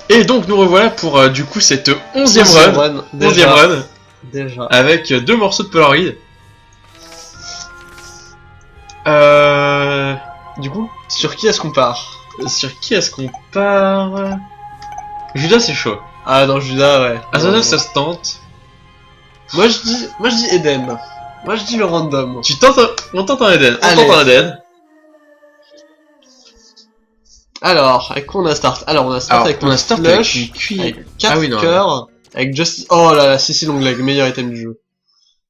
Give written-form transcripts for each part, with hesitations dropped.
Et donc nous revoilà pour du coup cette 11e run. 11e run. Déjà. Avec 2 morceaux de Polaroid. Du coup, sur qui est-ce qu'on part? Sur qui est-ce qu'on part? Judas c'est chaud. Ah non, Judas, ouais. Azazel ça se tente. Moi je dis Eden. Moi je dis le random. Tu tentes on tente un Eden. On Allez. tente un Eden. Alors, avec quoi on a start? Alors on a start avec on a start avec flush, une cuillère. avec 4 Ah oui, non, cœurs, avec Justice. Oh là là, Sissi Longleg, meilleur item du jeu.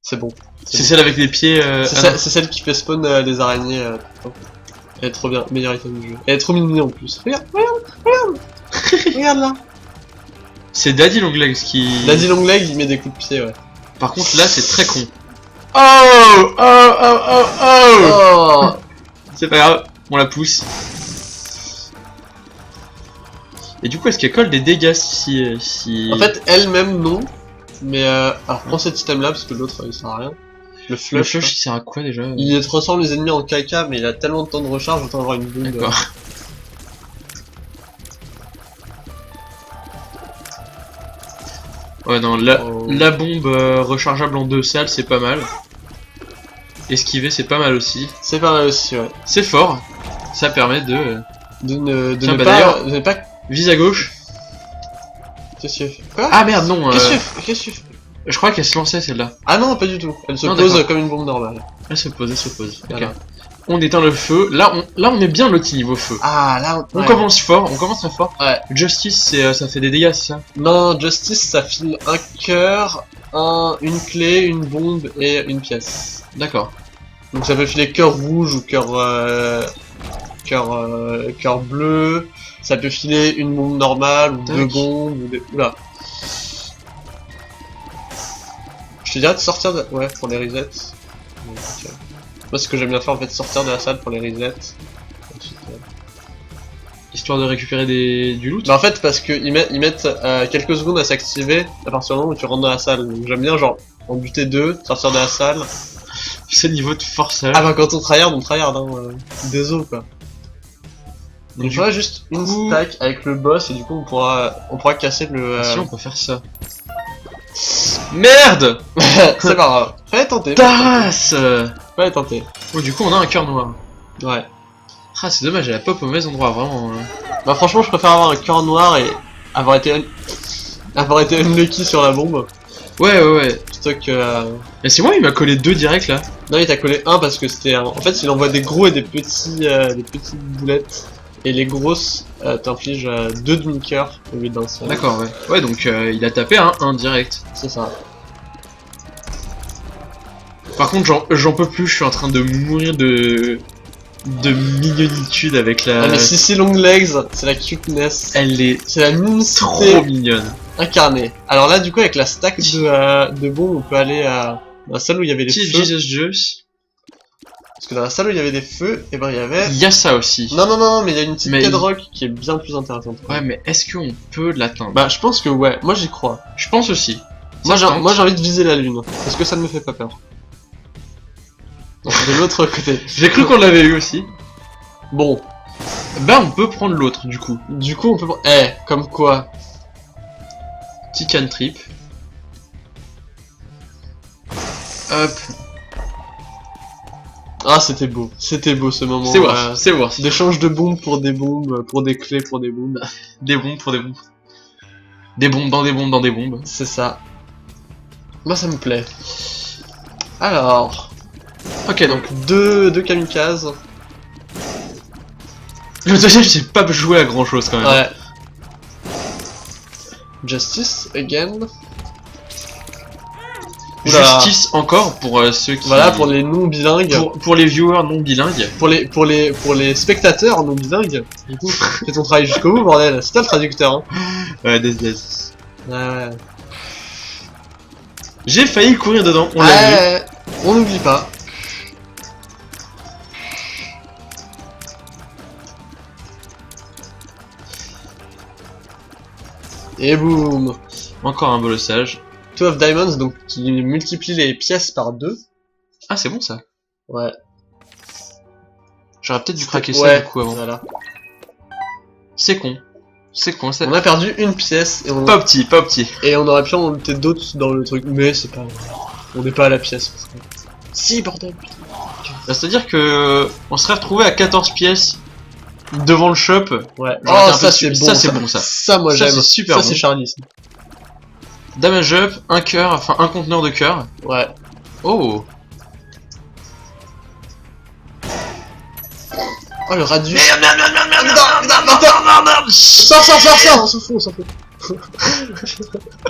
C'est bon. C'est celle avec les pieds. C'est celle qui fait spawn des araignées. Tout le temps. Elle est trop bien, meilleur item du jeu. Elle est trop mignonne en plus. Regarde, regarde. Regarde là. C'est Daddy Longlegs qui. Daddy Longleg, il met des coups de pied, ouais. Par contre là c'est très con. Oh. Oh. C'est pas grave, on la pousse. Et du coup, est-ce qu'elle colle des dégâts si... En fait, elle-même non. Mais alors prends cet item là parce que l'autre il sert à rien. Le flush. Le flush il sert à quoi déjà? Il transforme les ennemis en caca, mais il a tellement de temps de recharge, autant avoir une bombe. D'accord. Ouais, non, la bombe rechargeable en 2 salles, c'est pas mal. Esquiver, c'est pas mal aussi. C'est pas mal aussi, ouais. C'est fort. Ça permet de... De Tiens, ne bah, pas... d'ailleurs, de ne pas... Vise à gauche. Qu'est-ce que tu fais? Quoi? Ah merde, non. Qu'est-ce que tu fais? Je crois qu'elle se lançait celle-là. Ah non, pas du tout. Elle se Non, pose d'accord. comme une bombe normale. Elle se pose, elle se pose. Voilà. Ok. On éteint le feu. Là, on est bien loti niveau feu. Ah là, On ouais. commence fort, on commence très fort. Ouais. Justice, ça fait des dégâts, c'est ça? Non, Justice, ça file un cœur, une clé, une bombe et une pièce. D'accord. Donc ça peut filer cœur rouge ou cœur bleu. Ça peut filer une bombe normale ou Tac. 2 bombes ou des... Oula. Je te dirais de sortir de... Ouais, pour les resets. Donc, moi ce que j'aime bien faire en fait, sortir de la salle pour les resets. Ensuite, Histoire de récupérer du loot. Mais en fait parce que ils mettent quelques secondes à s'activer à partir du moment où tu rentres dans la salle. Donc j'aime bien genre en buter 2, sortir de la salle. C'est le niveau de forçage. Ah bah quand on tryhard hein, désolé quoi. Donc du je vois juste une coup- stack avec le boss et du coup on pourra casser le... Si on peut faire ça. Merde. C'est pas grave. Fallait tenter. Taras. Fallait tenter. Oh, du coup on a un cœur noir. Ouais. Ah c'est dommage, elle a pop au mauvais endroit, vraiment. Bah franchement je préfère avoir un cœur noir et avoir été unlucky sur la bombe Ouais. plutôt que... Mais c'est moi, il m'a collé 2 direct là. Non il t'a collé un parce que c'était... En fait il envoie des gros et des petites boulettes. Et les grosses t'infligent 2 demi-cœurs au lieu d'un seul. D'accord, ouais. Ouais, donc il a tapé un 1 direct. C'est ça. Par contre, j'en peux plus, je suis en train de mourir de mignonitude avec la... Ah mais Sissi Longlegs, c'est la cuteness. Elle est C'est la trop mincité mignonne. incarnée. Alors là du coup avec la stack de bombes on peut aller dans la salle où il y avait les Petit feux. Jesus Juice. Parce que dans la salle où il y avait des feux, et ben il y avait... Il y a ça aussi. Non, mais il y a une petite Mais Kedrock qui est bien plus intéressante. Ouais, mais est-ce qu'on peut l'atteindre? Bah je pense que ouais, moi j'y crois. Je pense aussi. Moi Ça tente. j'ai envie de viser la lune, parce que ça ne me fait pas peur. Donc, de l'autre côté. J'ai cru qu'on l'avait eu aussi. Bon, Bah, on peut prendre l'autre du coup. du coup on peut... Eh, comme quoi? Petit cantrip. Hop. Ah c'était beau ce moment. C'est worth, c'est worth. D'échange de bombes pour des bombes, pour des clés pour des bombes. Des bombes pour des bombes. Des bombes dans des bombes dans des bombes. C'est ça. Moi ça me plaît. Alors... Ok, donc deux kamikazes. le deuxième, j'ai pas joué à grand chose quand même. Ouais. Justice, again. Oula. Justice encore pour ceux qui... Voilà, pour les non-bilingues. pour les viewers non bilingues. Pour les spectateurs non-bilingues. Du coup, fais ton travail jusqu'au bout, bordel. C'est toi le traducteur, hein. Ouais, des. Ouais. J'ai failli courir dedans, on l'a vu. Ouais, on n'oublie pas. Et boum. Encore un bolossage. 2 of Diamonds, donc qui multiplie les pièces par 2. Ah, c'est bon ça. Ouais. J'aurais peut-être dû craquer ça Ouais, du coup avant. voilà. C'est con. C'est con, ça. On a perdu une pièce et Pas petit, pas petit. et on aurait pu en monter d'autres dans le truc, mais c'est pas grave. On n'est pas à la pièce. Si, bordel, putain. Bah, c'est-à-dire que on serait retrouvé à 14 pièces devant le shop. Ouais. J'aurais été un peu ça c'est bon. ça c'est bon ça. Ça moi Ça, j'aime. c'est super Ça bon. c'est Charlie. Ça. Damage up, un cœur, enfin un conteneur de cœur. Ouais. Oh. Oh le radius. Merde, merde, merde, merde, merde, Sors. On s'en fout.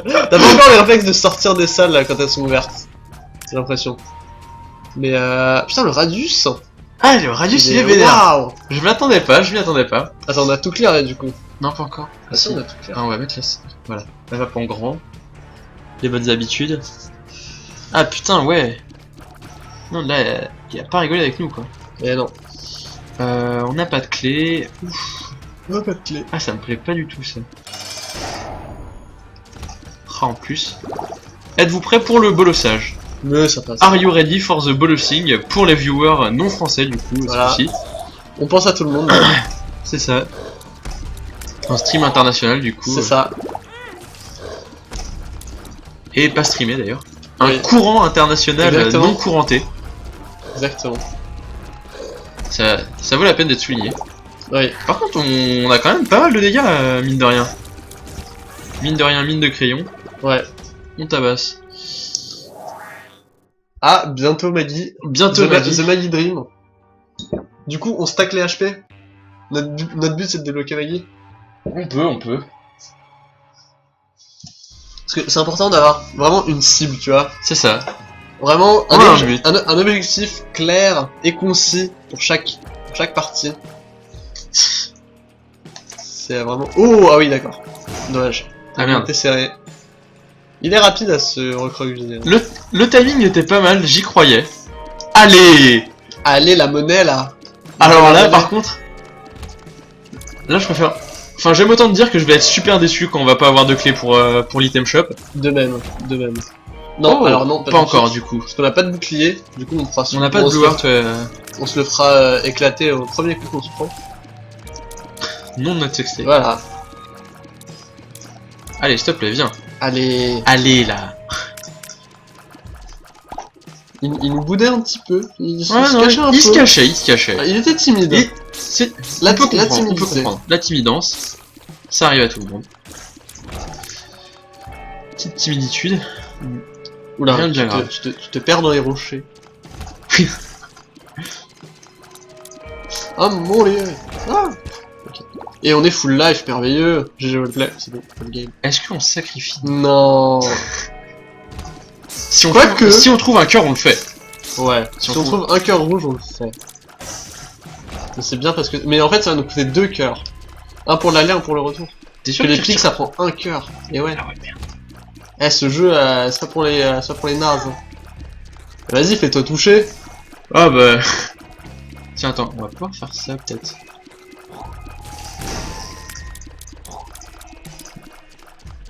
T'as pas encore les réflexes de sortir des salles là quand elles sont ouvertes. J'ai l'impression. Mais putain le radius. Ah, le radius il est est vénère. waouh. Je m'y attendais pas. Attends, on a tout clair là du coup. Non, pas encore. Ah si, on a tout clair. Ah, on va mettre la... Voilà. La map en grand. Les bonnes habitudes. Ah putain, ouais. Non, là, il a pas rigolé avec nous, quoi. Eh non. On n'a pas de clé. Ouf. On a pas de clé. Ah, ça me plaît pas du tout, ça. Ah, en plus. Êtes-vous prêts pour le bolossage? Mais ça passe. Are you ready for the bolossing? Pour les viewers non français, du coup, Voilà. cette fois-ci. On pense à tout le monde. C'est ça. Un stream international, du coup. C'est ça. Et pas streamé, d'ailleurs. Un Oui. courant international Exactement. non couranté. Exactement. Ça vaut la peine d'être souligné. Oui. Par contre, on a quand même pas mal de dégâts, mine de rien. Mine de rien, mine de crayon. Ouais. On tabasse. Ah, bientôt Maggie. Bientôt Maggie. The Maggie Dream. Du coup, on stack les HP. Notre but c'est de débloquer Maggie. On peut. Parce que c'est important d'avoir vraiment une cible, tu vois. C'est ça. Vraiment Ouais, un but. un objectif clair et concis pour chaque partie. C'est vraiment... Oh, ah oui, d'accord. Dommage. Ah merde. T'es serré. Il est rapide à se recroqueviller. Le timing était pas mal, j'y croyais. Allez! Allez, la monnaie là. Alors là, par contre... Là, je préfère... Enfin, j'aime autant te dire que je vais être super déçu quand on va pas avoir de clé pour l'item shop. De même. Non, Oh, alors non, pas tout de encore, suite. du coup. Parce qu'on a pas de bouclier, du coup on fera On n'a pas de blue heart, on se le fera éclater au premier coup qu'on se prend. non de notre sexté. Voilà. Allez, s'il te plaît, viens. Allez. Allez, là. Il nous boudait un petit peu. Il se Ouais, non, cachait un peu. il se cachait. Ah, il était timide. Et c'est... La on peut timidité. comprendre. La timidance, ça arrive à tout le monde. Petite timiditude. Oula, Rien de bien tu grave. tu te perds dans les rochers. Ah mon dieu. Ah. Ok. Et on est full life, merveilleux. GG roleplay, c'est bon, full game. Est-ce qu'on se sacrifie? Non. Si on, Quoi trouve, que- si on trouve un cœur, on le fait. Ouais. Si on trouve un cœur rouge, on le fait. Mais c'est bien parce que... Mais en fait, ça va nous coûter 2 cœurs. Un pour l'aller, un pour le retour. T'es Parce sûr que les tu pics, retires- ça prend un cœur. Et ouais. Ah ouais, merde. Eh, ce jeu, c'est pas pour les nazes. Vas-y, fais-toi toucher. Ah bah... Tiens, attends, on va pouvoir faire ça, peut-être.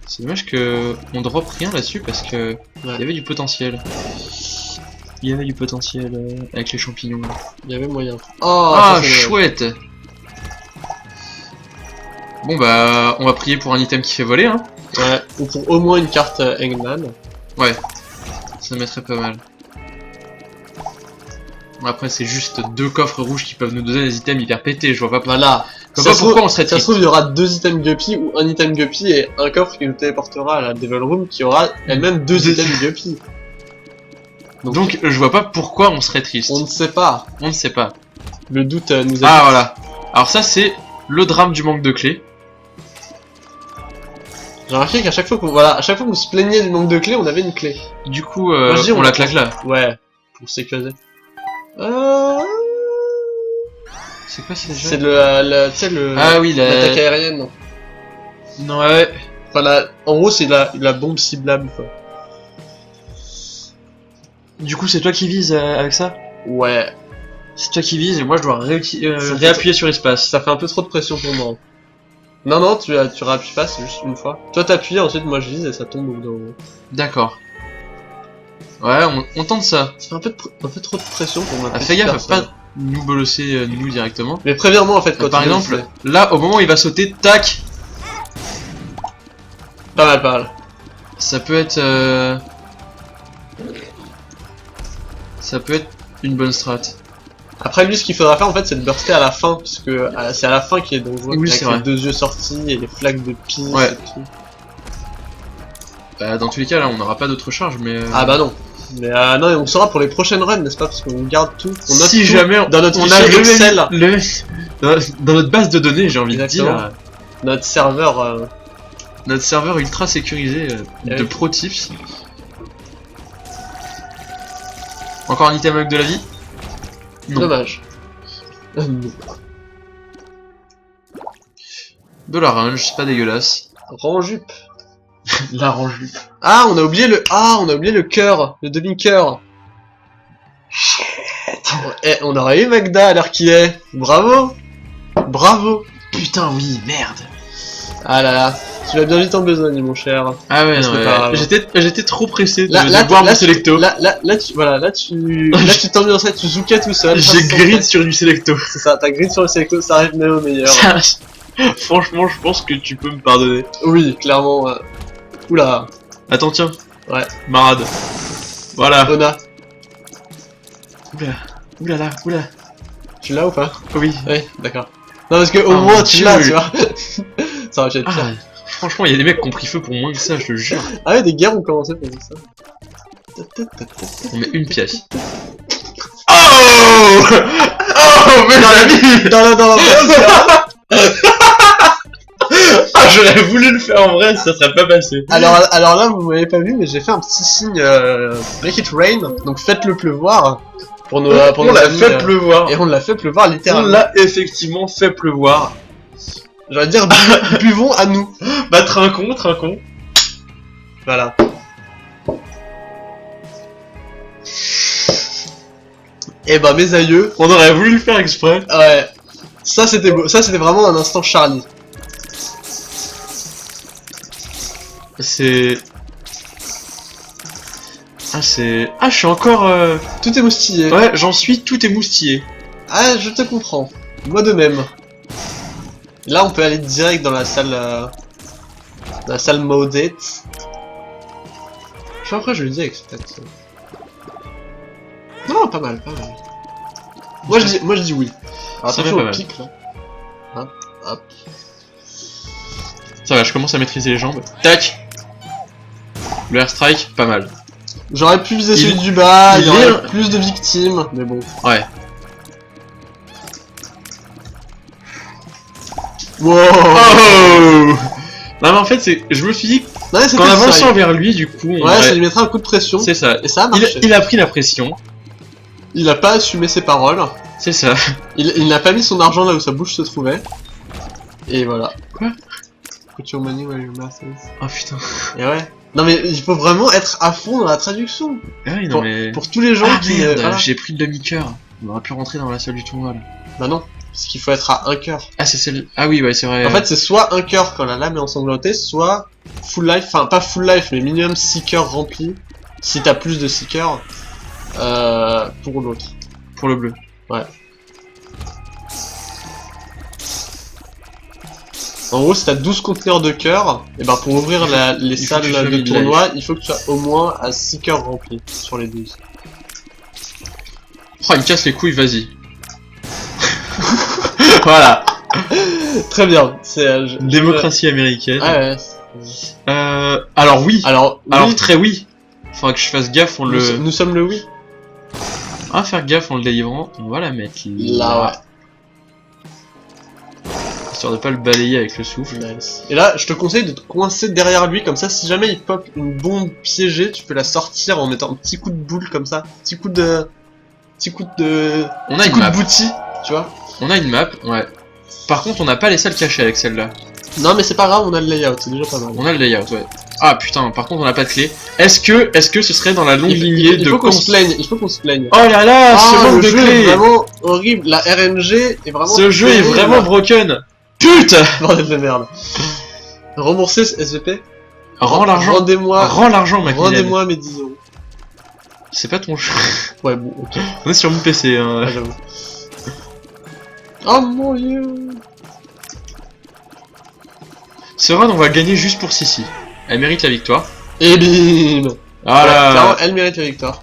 C'est dommage que on drop rien là-dessus parce que il y avait du potentiel. Il y avait du potentiel avec les champignons. Il y avait moyen. Oh, Ah, ça, c'est- chouette! Bon bah, on va prier pour un item qui fait voler, hein. Ouais, ou pour au moins une carte Eggman. Ouais, ça mettrait pas mal. Bon, après, c'est juste 2 coffres rouges qui peuvent nous donner des items hyper pétés, je vois pas, Voilà. je vois pas pourquoi on serait Ça se triste. trouve, il y aura 2 items Guppy ou un item Guppy et un coffre qui nous téléportera à la Devil Room qui aura elle-même 2 Deux- items Guppy. Donc, je vois pas pourquoi on serait triste. On ne sait pas. On ne sait pas. Le doute nous a Ah, voilà. Alors ça, c'est le drame du manque de clés. J'ai remarqué qu'à chaque fois qu'on à chaque fois qu'on se plaignait du manque de clés, on avait une clé. Du coup, Moi, je dis, on la claque là. Ouais, pour sécuriser. C'est quoi, c'est déjà? C'est tu sais, Ah oui, l'attaque aérienne. Non, ouais. Enfin, en gros, c'est la bombe ciblable, quoi. Du coup, c'est toi qui vises avec ça? Ouais. C'est toi qui vises et moi je dois C'est- réappuyer sur espace. Ça fait un peu trop de pression pour moi. Non, tu réappuies pas, c'est juste une fois. Toi, t'appuies, ensuite, moi, je vise et ça tombe au bout d'un moment. D'accord. Ouais, on tente ça. Ça fait un peu trop de pression pour ma Ah, petite fais gaffe, personne. pas nous bolosser nous directement. Mais préviens-moi, en fait, quand Par tu exemple, là, au moment où il va sauter, tac, Pas mal, pas mal. Ça peut être... Ça peut être une bonne strat. Après lui, ce qu'il faudra faire en fait, c'est de burster à la fin, parce que c'est à la fin qu'il est dangereux. Oui, avec c'est vrai. les 2 yeux sortis et les flaques de pisse Ouais. et tout. Bah, dans tous les cas, là, on n'aura pas d'autre charge, mais... Ah bah non. Mais non, et on saura pour les prochaines runs, n'est-ce pas? Parce qu'on garde tout. On note si tout jamais dans notre on fichier a Excel. dans notre base de données, j'ai envie Exactement. de dire, Notre serveur. notre serveur ultra sécurisé de Oui. pro tips. Encore un item avec de la vie? Non. Dommage. De la range, c'est pas dégueulasse. Rang jupe. La range. Ah, on a oublié le cœur, le demi-cœur. Eh, on aurait eu Magda à l'heure qu'il est. Bravo. Bravo. Putain, oui, merde. Ah là là, tu vas bien vite en besogne, mon cher. Ah ouais, C'est non, pas ouais. grave. J'étais trop pressé de, Là, de boire mon tu- Selecto. Là, tu t'ambiançais, tu zookais tout seul. J'ai ça se grid sentait. sur du Selecto. C'est ça, t'as grid sur le Selecto, ça arrive même au meilleur. Franchement, je pense que tu peux me pardonner. Oui, clairement. Oula, Attends, tiens. Ouais. Marade. Voilà. Ona, Oula. Oulala, oula. tu l'as ou pas? Oui. Oui, d'accord. Non, parce que au Ah, moins mon tu Dieu. l'as, tu vois. Ça aurait pu être pire. Ah, franchement, il y a des mecs qui ont pris feu pour moins que ça, je te jure. Ah ouais, des guerres ont commencé pour ça. On met une pièce. Oh Oh, mes amis. Non, Ah, j'aurais voulu le faire en vrai, ça serait pas passé. alors là, vous m'avez pas vu, mais j'ai fait un petit signe Make it rain, donc faites-le pleuvoir pour nos, pour On nos l'a amis, fait pleuvoir. et on l'a fait pleuvoir On littéralement. l'a effectivement fait pleuvoir. J'allais dire, buvons à nous. Bah, trincon, trincon. Voilà. Et bah mes aïeux, On aurait voulu le faire exprès. ouais, ça c'était beau, ça c'était vraiment un instant Charlie. C'est... Ah, c'est... Ah, je suis encore... Tout est moustillé. Ouais, j'en suis tout émoustillé. Ah, je te comprends. Moi de même. Là, on peut aller direct dans la salle maudite. Je sais pas pourquoi je le dis avec peut-être. Non, pas mal, pas mal. Moi je dis oui. Alors, Ça fait attention pas au mal. pic là. Hop, hop. Ça va, je commence à maîtriser les jambes. Tac. Le airstrike, pas mal. J'aurais pu viser Il- celui du bas, il y il aurait est- plus de victimes, mais bon. Ouais. Wow. Oh Non mais en fait, c'est... Je me suis dit Non, mais c'était qu'en avançant ça. vers lui, du coup, on Ouais, ça aurait- lui mettra un coup de pression. C'est ça. Et ça a marché. Il a pris la pression. Il a pas assumé ses paroles. C'est ça. Il n'a pas mis son argent là où sa bouche se trouvait. Et voilà. Quoi? Put your money where your mouth is. Oh putain. Et ouais. Non mais il faut vraiment être à fond dans la traduction. Ah oui, non mais... Pour tous les gens Ah qui... merde, voilà. j'ai pris le demi-cœur. On aurait pu rentrer dans la salle du tournoi là. Bah non. Parce qu'il faut être à un cœur. Ah c'est celle... Ah oui, ouais, c'est vrai. En fait c'est soit un cœur quand la lame est ensanglantée, soit full life, enfin pas full life mais minimum 6 cœurs remplis. Si t'as plus de 6 cœurs. Pour l'autre. Pour le bleu. En gros, si t'as 12 conteneurs de cœurs, et ben pour ouvrir les il faut salles que tu sois de mid-life. tournoi, il faut que tu sois au moins à 6 cœurs remplis sur les 12. Oh, il me casse les couilles, vas-y. Voilà. Très bien, c'est... Démocratie américaine. Ouais, Alors oui. Alors, Alors oui, très oui. Faudra que je fasse gaffe en le... nous sommes le oui. On va faire gaffe en le délivrant. On va la mettre Là, ouais. Histoire de pas le balayer avec le souffle. Nice. Et là, je te conseille de te coincer derrière lui, comme ça, si jamais il pop une bombe piégée, tu peux la sortir en mettant un petit coup de boule comme ça, petit coup de On a une coup de map. bouti, tu vois. On a une map, ouais. Par contre, on n'a pas les salles cachées avec celle-là. Non, mais c'est pas grave, on a le layout, c'est déjà pas mal. On a le layout, ouais. Ah putain, par contre, on n'a pas de clé. Est-ce que ce serait dans la longue lignée Il de faut qu'on cons- se plaigne, il faut qu'on se plaigne. Oh là là, ce le manque de jeu est clés. vraiment horrible, la RNG est vraiment... Ce jeu est terrible. vraiment broken. Putain. Bordel de merde. Remboursez ce SVP. Rends l'argent. Rendez-moi... Rends l'argent, Macmillan. Rendez-moi mes 10 euros. C'est pas ton jeu. Ouais, bon, ok. On est sur mon PC, hein. Ah, j'avoue. Oh mon dieu. Ce run, on va gagner juste pour Sissi. Elle mérite la victoire. Et bim. Voilà. Ouais, clairement, elle mérite la victoire.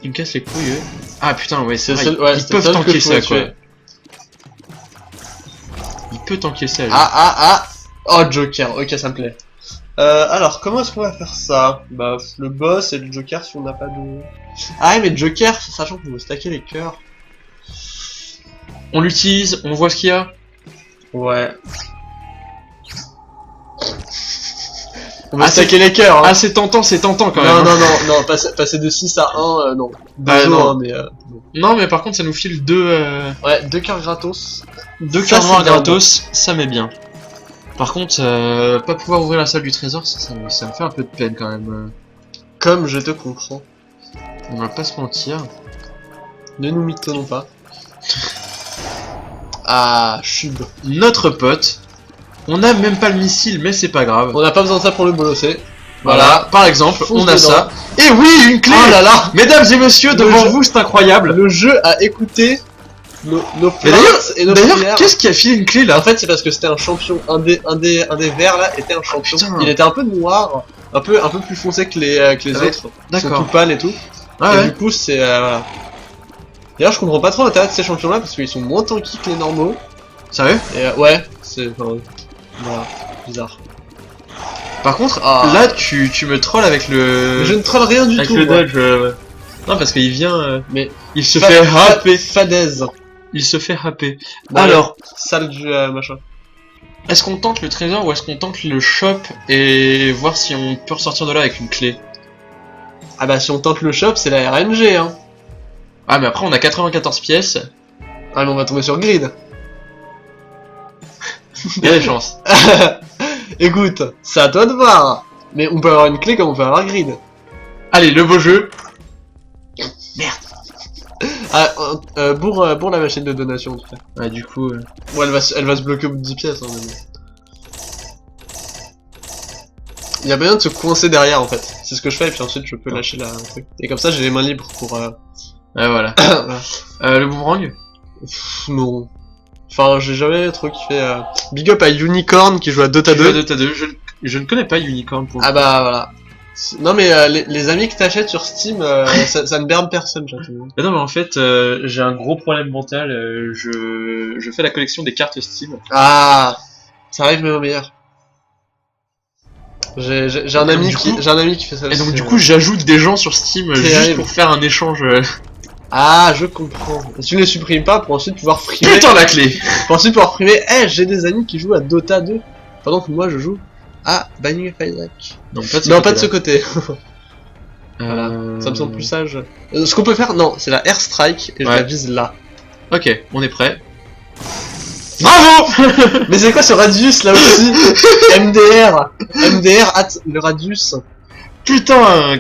Il me casse les couilles, eux. Ah putain, ouais, c'est C'est vrai. seul- ouais, Ils c'est le peuvent seul que tanker je ça, pouvais quoi. tuer. Il peut tanker ça, lui. Ah. Oh, Joker. Ok, ça me plaît. Alors, comment est-ce qu'on va faire ça? Bah, le boss et le Joker si on n'a pas de... Ah, mais Joker, sachant qu'on veut stacker les cœurs. On l'utilise, on voit ce qu'il y a. Ouais. On va Ah, stacker les cœurs, hein. Ah, c'est tentant quand même. Non, passer de 6 à 1, non. Ah, Désolé, non. hein, mais Non, mais par contre, ça nous file deux ouais, 2 cœurs gratos. deux Ça, cœurs noirs c'est bien. gratos, ça met bien. Par contre, pas pouvoir ouvrir la salle du trésor, ça me fait un peu de peine quand même. Comme je te comprends. On va pas se mentir. Ne nous mitonnons pas. Ah, chub. Notre pote, on a même pas le missile, mais c'est pas grave. On n'a pas besoin de ça pour le bolosser. Voilà, par exemple, Fonce on a dedans. ça. Et oui, une clé. Oh là là. Mesdames et messieurs, Le devant jeu- vous, c'est incroyable. Le jeu a écouté nos Mais plaintes et nos D'ailleurs, prières. qu'est-ce qui a filé une clé là? En fait, c'est parce que c'était un champion. Un des verts là était un champion. Putain. Il était un peu noir, un peu plus foncé que les Ouais, autres. Ils sont d'accord. tout pâles et tout. Ah et ouais. du coup, c'est voilà. D'ailleurs, je comprends pas trop l'intérêt de ces champions là parce qu'ils sont moins tanky que les normaux. Sérieux? Et ouais, c'est enfin, voilà, bizarre. Par contre, Ah. là, tu me trolls avec le. Mais je ne troll rien du avec tout. le moi. dodge. Non, parce qu'il vient. Mais Il se fait happer. Fadaise. Il se fait happer. Bon, Alors, salle du machin. est-ce qu'on tente le trésor ou est-ce qu'on tente le shop et voir si on peut ressortir de là avec une clé? Ah bah si on tente le shop, c'est la RNG hein. Ah, mais après, on a 94 pièces. Ah mais on va tomber sur grid. Il y a des chances. Écoute, c'est à toi de voir. Mais on peut avoir une clé comme on peut avoir grid. Allez, le beau jeu. Ah, bourre la machine de donation en tout cas. Ouais, du coup. Bon, elle va se bloquer au bout de 10 pièces. Hein, mais... Il y a moyen de se coincer derrière en fait. C'est ce que je fais et puis ensuite je peux lâcher la truc. Et comme ça j'ai les mains libres pour... Ouais, voilà. voilà. Le boomerang. Pff, non. Enfin, j'ai jamais trop kiffé. Big up à Unicorn qui joue à Dota Tu joues à 2. Dota 2. Je ne connais pas Unicorn pour. Ah bah voilà. Non mais les amis que t'achètes sur Steam, ça ne berne personne, j'avoue. Mais non, mais en fait, j'ai un gros problème mental. Je fais la collection des cartes Steam. Ah, ça arrive même au meilleur. J'ai un ami Du j'ai un ami qui fait ça Et aussi. donc, du coup, j'ajoute des gens sur Steam juste Terrible. pour faire un échange. Ah, je comprends. Et tu ne les supprimes pas pour ensuite pouvoir frimer. Putain, la clé! Pour ensuite pouvoir frimer. Eh, j'ai des amis qui jouent à Dota 2 pendant que moi je joue à Binding of Isaac. Non, pas de ce Non, pas de côté-là. ce côté. Voilà. Ça me semble plus sage. Ce qu'on peut faire, non, c'est la Airstrike et je Ouais. la vise là. Ok, on est prêt. Bravo! Mais c'est quoi ce radius là aussi? MDR at le radius. Putain!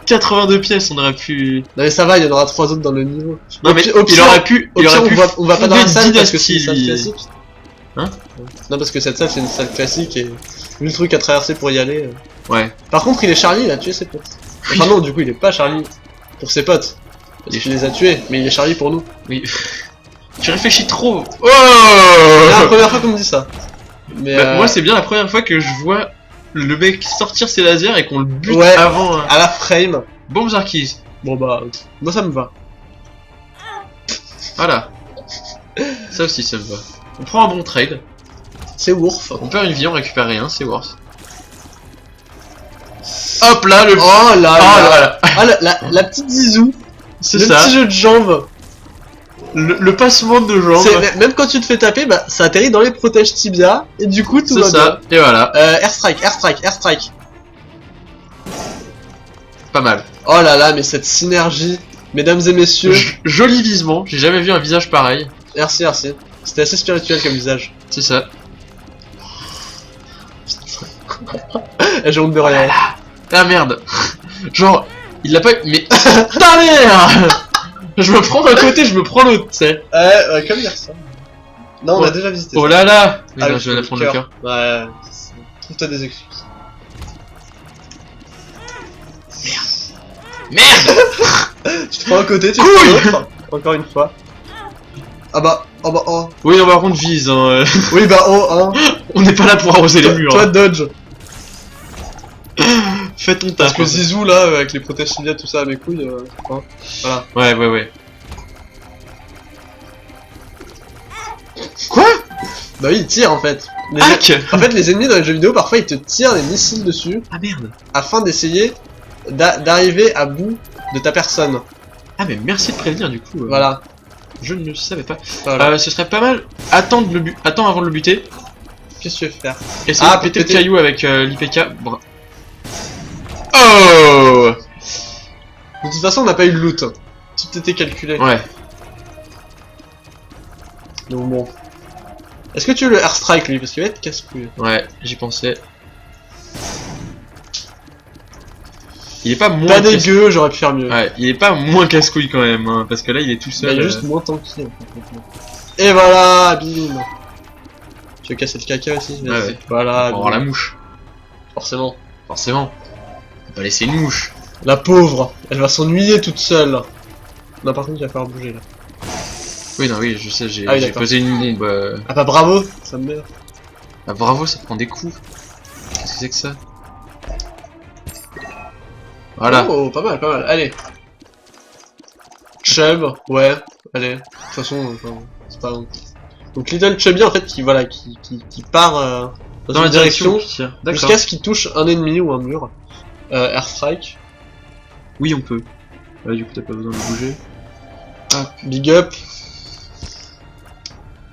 82 pièces, on aurait pu. Non mais ça va, il y en aura 3 autres dans le niveau. Non, mais il aurait pu. Au Il pire, aurait pu. on va pas dans la fonder salle parce que c'est une salle Dynasty. classique. Hein? Non parce que cette salle c'est une salle classique et vu le truc à traverser pour y aller. Ouais. Par contre il est Charlie, il a tué ses potes. Enfin non, du coup il est pas Charlie pour ses potes. Parce qu'il les a tués, mais il est Charlie pour nous. Oui. Tu réfléchis trop. C'est la Oh! première fois qu'on me dit ça. Mais Bah, moi, c'est bien la première fois que je vois le mec sortir ses lasers et qu'on le bute Ouais. avant. à la frame. Bombes Zarkies. Bon bah, moi ça me va. Voilà. Ça aussi, ça me va. On prend un bon trade. C'est Wolf. On perd une vie, on récupère rien, c'est worse. Hop là, le. Oh là Ah, là. voilà. Ah la petite zizou. C'est Le ça. petit jeu de jambes. Le passement de jambes. Même quand tu te fais taper, bah ça atterrit dans les protèges tibia et du coup tout C'est va ça. Et voilà. bien. Airstrike. Pas mal. Oh là là, mais cette synergie, mesdames et messieurs. Joli visement. J'ai jamais vu un visage pareil. Merci. C'était assez spirituel comme visage. C'est ça. J'ai honte de rien. Ah merde. Genre, il l'a pas. Mais. Ta mère. Je me prends d'un côté, je me prends l'autre, tu sais. Ouais, comme hier ça. Non, on Oh. a déjà visité. Oh ça. là là. Mais Ah, non, le je vais la prendre le cœur. Ouais. Trouve-toi des excuses. Merde. Tu te prends un côté, tu te Couille. prends l'autre. Encore une fois. Oh. Oui, non, par contre, vise, hein. Oui, bah, oh, hein. On n'est pas là pour arroser les murs. Toi, Hein. dodge. Fais ton Parce taf. que hein. Zizou, là, avec les protèges ciliaires, tout ça, à mes couilles, hein. Voilà. Ouais. Quoi? Bah oui, il tire, en fait. Hack. En fait, les ennemis dans les jeux vidéo, parfois, ils te tirent des missiles dessus, Ah merde. afin d'essayer d'arriver à bout de ta personne. Ah mais merci de prévenir du coup. Voilà. Je ne le savais pas. Voilà. Ce serait pas mal. Attends avant de le buter. Qu'est-ce que tu veux faire? Essayer Ah, de péter le péter. caillou avec l'IPK. Oh. De toute façon, on n'a pas eu de loot. Tout était calculé. Ouais. Donc bon. Est-ce que tu veux le airstrike, lui? Parce qu'il va être casse-couille. Ouais, j'y pensais. Il est pas moins. Pas dégueu, j'aurais pu faire mieux. Ouais, il est pas moins casse-couille quand même, hein, parce que là il est tout Bah, seul. il est juste moins tanky. Et voilà, bim. Tu veux casser le caca aussi? Vas-y. Ouais. Voilà. Pour avoir la mouche. Forcément. Forcément. On va pas laisser une mouche. La pauvre, elle va s'ennuyer toute seule. Non, par contre, il va falloir bouger là. Oui, non, oui, je sais, j'ai Ah oui, d'accord. posé une bombe. Ah bah bravo, ça me merde. Ah, bravo, ça prend des coups. Qu'est-ce que c'est que ça? Voilà. Oh, pas mal, pas mal. Allez. Chub, ouais. Allez. De toute façon, c'est pas long. Donc Little Chubby en fait qui voilà qui part dans une direction D'accord. jusqu'à ce qu'il touche un ennemi ou un mur. Airstrike. Oui, on peut. Ouais, du coup, t'as pas besoin de bouger. Big up.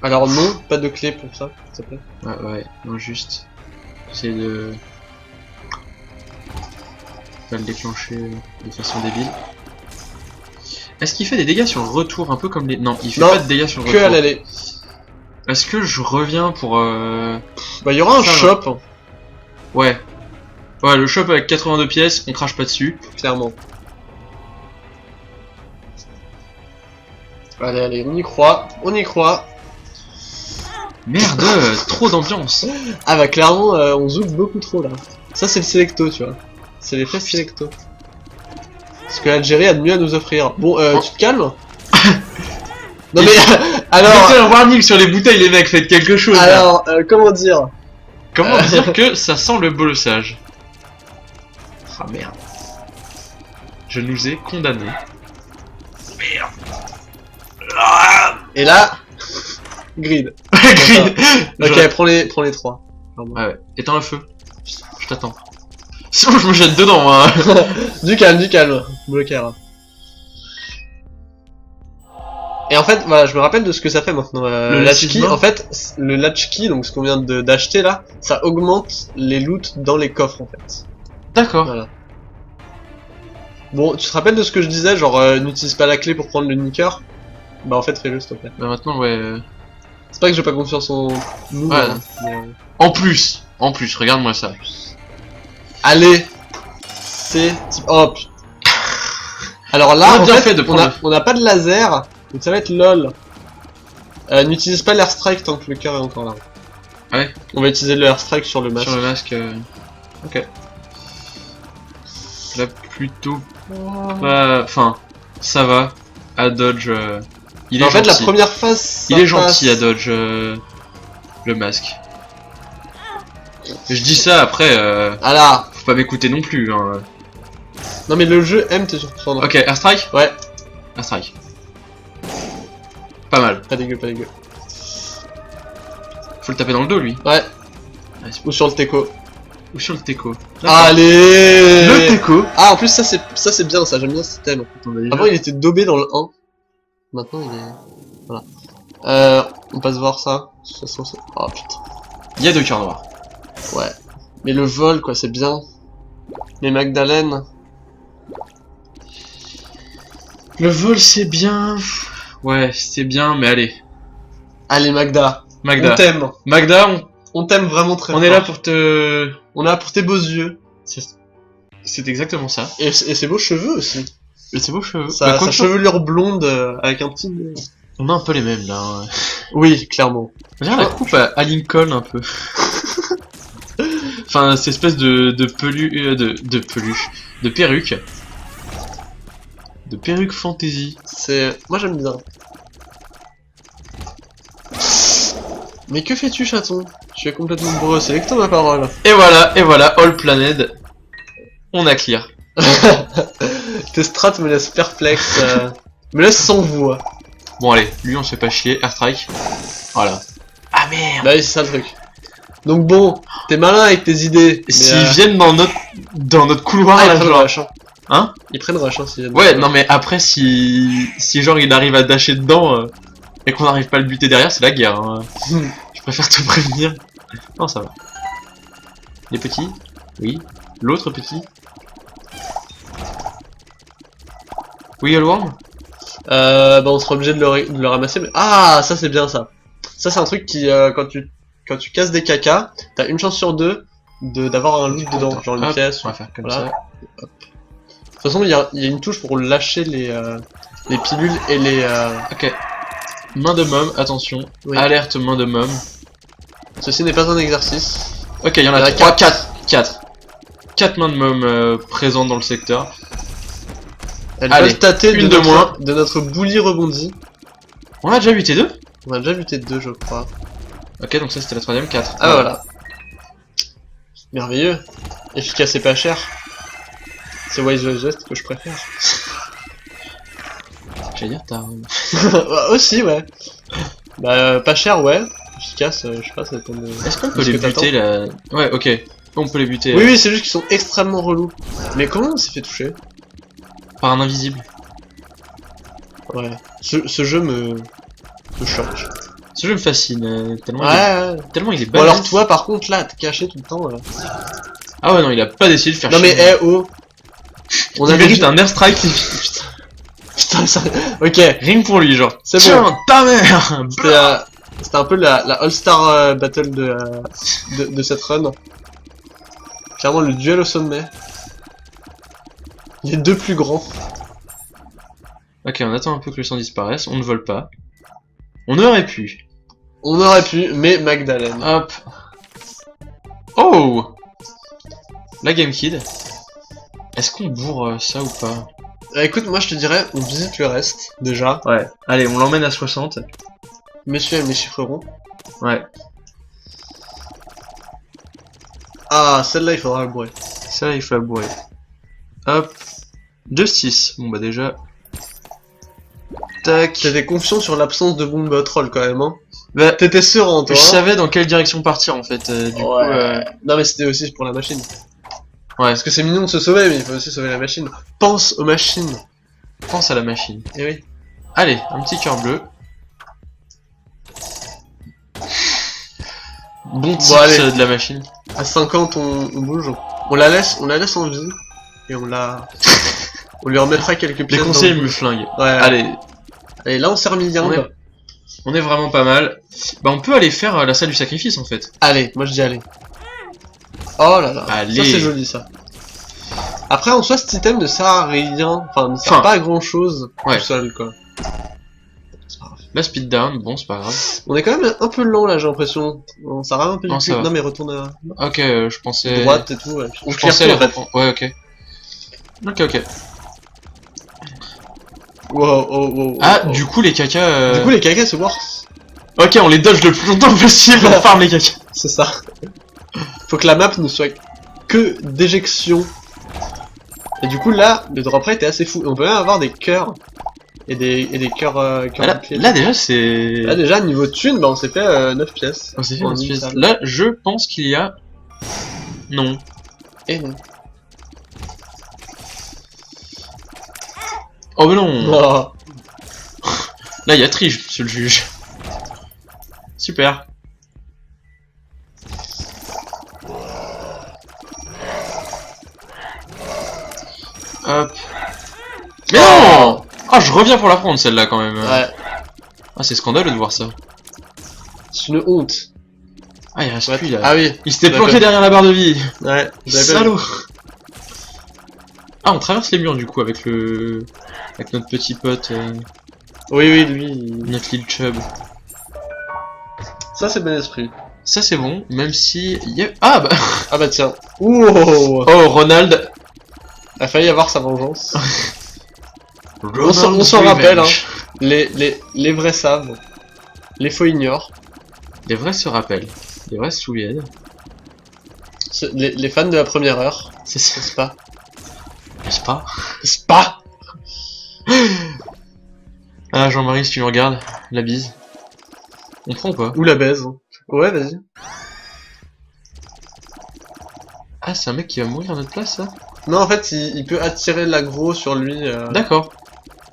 Alors non, pas de clé pour ça, s'il te plaît. Ouais, non, juste. Essayer de. Pas le déclencher de façon débile. Est-ce qu'il fait des dégâts sur le retour, un peu comme les. Non, il fait Non, pas de dégâts sur le Que à retour. l'aller. Est-ce que je reviens pour. Bah il y aura un Ça, shop, Ouais. Ouais, le shop avec 82 pièces, on crache pas dessus. clairement. Allez, on y croit, on y croit. Merde, trop d'ambiance. Ah bah clairement, on zoome beaucoup trop là. Ça c'est le Selecto, tu vois. C'est l'effet Selecto. Ce que l'Algérie a de mieux à nous offrir. Bon, tu te calmes. Non mais, alors... Mettez un warning sur les bouteilles, les mecs, faites quelque chose. là. Alors, comment dire? Comment dire que ça sent le bolossage? Ah merde. Je nous ai condamnés. Merde. Et là... Grid. Grid. Ok, prends les trois. Pardon. Ouais, éteins le feu. Je t'attends. Sinon je me jette dedans, hein. Du calme, bloqueur. Et en fait, voilà, je me rappelle de ce que ça fait maintenant. Le latchkey, latchkey, en fait, le latchkey, donc ce qu'on vient d'acheter là, ça augmente les loots dans les coffres en fait. D'accord. Voilà. Bon, tu te rappelles de ce que je disais, genre n'utilise pas la clé pour prendre le nicker? Bah en fait, fais-le s'il te plaît. Bah maintenant, ouais. C'est pas que j'ai pas confiance en nous. Ouais. hein, mais, En plus, regarde-moi ça. Allez, c'est oh putain. Alors là, On a en bien fait, fait de prendre on a pas de laser, donc ça va être lol. N'utilise pas l'airstrike tant que le cœur est encore là. Ouais. On va utiliser le airstrike sur le masque. Sur le masque. Ok. Là plutôt pas. Enfin, ça va. À dodge. Il est En fait, la gentil. première phase. Ça Il est passe. gentil à dodge le masque. Je dis ça après. Ah là. Faut pas m'écouter non plus. Hein. Non mais le jeu aime te surprendre. Ok, airstrike. Ouais. Airstrike. Pas mal. Pas dégueu, pas dégueu. Faut le taper dans le dos lui. Ouais. Ouais, c'est- Ou sur le teco. Ou sur le teco. Allez. Le teco. Ah en plus ça c'est bien ça, j'aime bien ce thème. Avant il était daubé dans le 1. Maintenant il est... Voilà. On passe voir ça. De toute façon, c'est... Oh putain. Il y a deux cœurs noirs. Ouais. Mais le vol quoi, c'est bien. Les Magdalènes. Le vol c'est bien. Ouais, c'est bien, mais allez. Allez Magda. Magda. On t'aime. Magda, On t'aime vraiment très on fort. est là pour te. On est là pour tes beaux yeux. C'est exactement ça. Et ses beaux cheveux aussi. Et c'est beaux cheveux. Sa, Bah, sa quoique, chevelure blonde avec un petit... on a un peu les mêmes là. Hein. Oui, clairement. On dirait la coupe à Lincoln un peu. Enfin, cette espèce de peluche, de perruque. De perruque fantasy. C'est... Moi j'aime bien. Mais que fais-tu, chaton? Tu es complètement bourreux, sélecte ma parole. Et voilà, All Planet. On a clear. Tes strats me laissent perplexe, me laissent sans voix. Bon allez, lui on se fait pas chier, Airstrike. Voilà. Ah merde. Bah oui, c'est ça le truc. Donc bon, t'es malin avec tes idées. S'ils viennent dans notre couloir ils là, prennent genre... rush, hein. Hein? Ils prennent rush, hein, s'ils viennent. Ouais, non mais après si genre il arrive à dasher dedans et qu'on n'arrive pas à le buter derrière, c'est la guerre. Hein. Je préfère te prévenir. Non, ça va. Les petits? Oui. L'autre petit? Oui, Hellworm? Bah on sera obligé de le ramasser, mais... Ah, ça c'est bien ça. Ça c'est un truc qui, quand tu casses des cacas, t'as une chance sur deux d'avoir un loot dedans, genre une Hop, pièce. on va faire comme voilà. ça. De toute façon, il y a une touche pour lâcher les pilules et les... Ok. Main de môme, attention. Oui. Alerte main de môme. Ceci n'est pas un exercice. Ok, il y en a 3, 4. 4 mains de môme présentes dans le secteur. Elles Allez, peuvent tâter une de moins. de notre boulis rebondi. On a déjà buté 2? On a déjà buté 2, je crois. Ok, donc ça c'était la troisième, 4. Ah voilà. Merveilleux. Efficace et pas cher. C'est Wise West que je préfère. J'allais dire, t'as... Aussi, ouais. Bah, pas cher, ouais. Efficace, je sais pas, ça dépend de... Est-ce qu'on de peut ce les que t'attends. buter là? Ouais, ok. On peut les buter Oui, oui, c'est juste qu'ils sont extrêmement relous. Mais comment on s'est fait toucher? par un invisible. Ouais. Ce jeu me choque. Ce jeu me fascine, tellement, Ouais, ouais. tellement il est Bon, balèze. alors toi, par contre, là, t'es caché tout le temps, là. Ah ouais, non, il a pas décidé de faire Non, mais, chier. oh. On On a avait juste un airstrike. Putain, ça... Ok. Rien que pour lui, genre. C'est Tiens, bon. ta mère. C'était un peu la All-Star Battle de cette run. Clairement, le duel au sommet. Les deux plus grands. Ok, on attend un peu que le sang disparaisse. On ne vole pas. On aurait pu. On aurait pu, mais Magdalene. Hop. Oh. La Game Kid. Est-ce qu'on bourre ça ou pas? Écoute, moi je te dirais, on visite le reste, déjà. Ouais. Allez, on l'emmène à 60. Messieurs et mes chiffrerons. Ouais. Ah, celle-là, il faudra le bourrer. Ça, il faut la bourrer. Hop. Justice. Bon bah déjà. Tac. T'étais confiant sur l'absence de bombe troll quand même, hein. Bah, T'étais serein, toi. je hein. savais dans quelle direction partir en fait. Du coup, Non, mais c'était aussi pour la machine. ouais. Parce que c'est mignon de se sauver, mais il faut aussi sauver la machine. Pense aux machines. Pense à la machine. Eh oui. Allez, un petit cœur bleu. Bon tips allez. de la machine. À 50, on bouge. On la laisse en vie. Et on lui remettra quelques Les pièces. conseils dans me flinguent. le- Ouais. Allez, Et là, on s'est remis bien. On est- on est vraiment pas mal. Bah on peut aller faire la salle du sacrifice en fait. Allez, moi je dis allez. Oh là là. Allez. Ça, c'est joli, ça. Après, en soi, cet item ne sert à rien. Enfin, ne sert Enfin. pas à grand chose. Ouais. Tout seul, quoi. La speed down, bon c'est pas grave. On est quand même un peu lent là, j'ai l'impression. On s'arrête un peu du Non, cul. ça va. Non, mais retourne à Ok, je pensais... droite et tout. Ouais. On Je clear pensais tout, aller en fait. Ouais, ok. Ok. Wow. Ah, du coup les cacas... Du coup, les cacas, c'est worse. Ok, on les dodge le plus longtemps possible, on farm les cacas. C'est ça. Faut que la map ne soit que d'éjection. Et du coup, là, le drop rate est assez fou. Et on peut même avoir des cœurs. Et des cœurs Là, boucliers. là déjà c'est... Là, déjà, niveau thune, bah, on s'est fait 9 pièces. On s'est fait En une une espèce- salle. Là, je pense qu'il y a... Non. Et non. Oh mais non. Oh. Là, il y a triche, monsieur le juge. Super. Hop. Mais non. Ah, je reviens pour la prendre celle-là quand même. Ouais, Ah, c'est scandaleux de voir ça. c'est une honte. Ah, il reste Ouais. plus là. Ah oui. Il s'était D'accord. planqué derrière la barre de vie. Ouais, j'avais pas vu. Salaud. Ah, on traverse les murs du coup avec le... Avec notre petit pote, Oui, lui. notre Lil Chub. Ça, c'est bon esprit. Ça c'est bon, même si... Ah bah... Ah bah tiens. Ouh. Oh, Ronald. A failli avoir sa vengeance. Ronald's on s'en rappelle, hein. Revenge. Les vrais savent. Les faux ignorent. Les vrais se rappellent. Les vrais se souviennent. Les fans de la première heure, C'est ça. n'est-ce pas? N'est-ce pas? N'est-ce pas? Ah, Jean-Marie, si tu nous regardes, la bise. On prend ou pas? Ou la baise. Ouais, vas-y. Ah, c'est un mec qui va mourir à notre place, ça? Non, en fait, il peut attirer l'aggro sur lui. D'accord.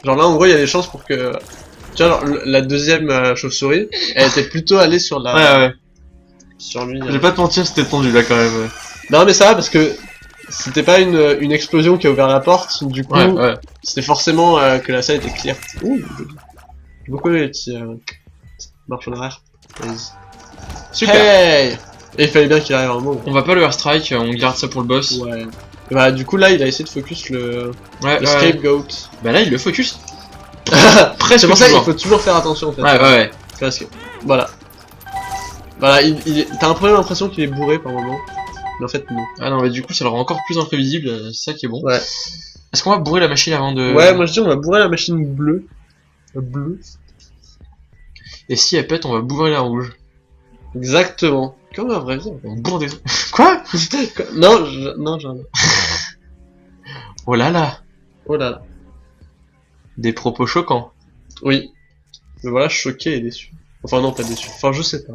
Genre là, en gros, il y a des chances pour que... Tu vois, genre, la deuxième chauve-souris, elle était plutôt allée sur la... Ouais, ouais. Sur lui. Je vais pas te mentir, c'était tendu là quand même. Non, mais ça va parce que c'était pas une explosion qui a ouvert la porte, du coup, Ouais, ouais. c'était forcément que la salle était clear. Ouh, j'ai beaucoup aimé les petits marches en arrière. Vas-y. Super. Hey, et il fallait bien qu'il arrive un moment. On va pas le airstrike, on garde ça pour le boss. Ouais. Et bah, du coup, là, il a essayé de focus le Ouais, scapegoat. Bah là, il le focus. C'est pour ça qu'il toujours. faut toujours faire attention en fait. Ouais, ouais, ouais. Parce que, voilà. Voilà, t'as un peu l'impression qu'il est bourré par moment. Mais en fait, non. Ah non, mais du coup, ça le rend encore plus imprévisible, c'est ça qui est bon. Ouais. Est-ce qu'on va bourrer la machine avant de... Ouais, moi je dis, on va bourrer la machine bleue. Bleue. Et si elle pète, on va bourrer la rouge. Exactement. Comme la vraie vie. On bourre des trucs. Quoi? Non, non, j'en ai. Oh là là. Oh là là. Des propos choquants. Oui. Mais voilà, choqué et déçu. Enfin, non, pas déçu. Enfin, je sais pas.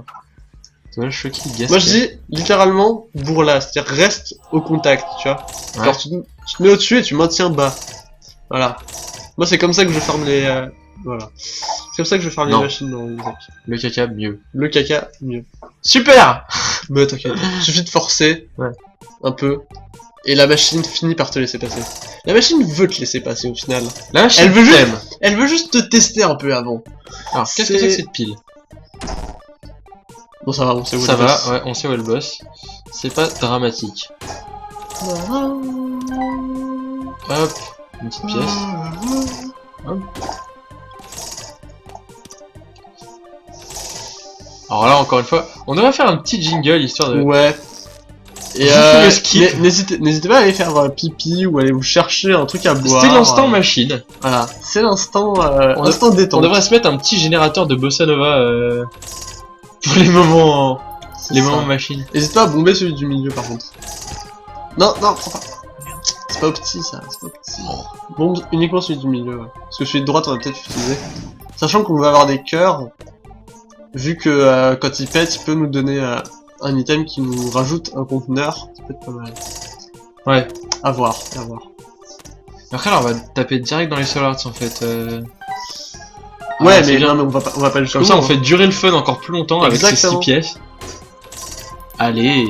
Ça va choquer, gaspiller. Moi je dis, littéralement, bourre-la. C'est-à-dire, reste au contact, tu vois. Ouais. Genre, tu te mets au-dessus et tu maintiens bas. Voilà. Moi, c'est comme ça que je ferme les... Voilà. C'est comme ça que je ferme les Non. machines dans Isaac. Le caca, mieux. Le caca, mieux. Super. Mais t'inquiète. Suffit de forcer. Ouais. Un peu. Et la machine finit par te laisser passer. La machine veut te laisser passer au final. La machine Elle veut juste- t'aime. Elle veut juste te tester un peu avant. Alors, qu'est-ce que c'est que cette pile? Bon, ça va, on sait où Ça elle va, passe. ouais, on sait où est le boss. C'est pas dramatique. Hop, une petite pièce. Alors là, encore une fois, on devrait faire un petit jingle histoire de... Ouais. Et Juste le skip. n'hésitez pas à aller faire pipi ou aller vous chercher un truc à boire. C'était l'instant machine. Voilà, c'est l'instant On instant On détente. devrait se mettre un petit générateur de bossa nova pour les moments, C'est les ça. moments machine. N'hésite pas à bomber celui du milieu par contre. Non, non, prends pas. C'est pas au petit ça, c'est pas au petit. Bombe uniquement celui du milieu, ouais. Parce que celui de droite on va peut-être utiliser. Sachant qu'on va avoir des cœurs, vu que quand il pète, il peut nous donner un item qui nous rajoute un conteneur. Ça peut être pas mal. Ouais. À voir, à voir. Après là, on va taper direct dans les soul arts en fait. Ouais, Ah, c'est mais bien. non, mais on va pas le Comme ça, on fait durer le fun encore plus longtemps avec ces 6 Exactement. pièces. Allez.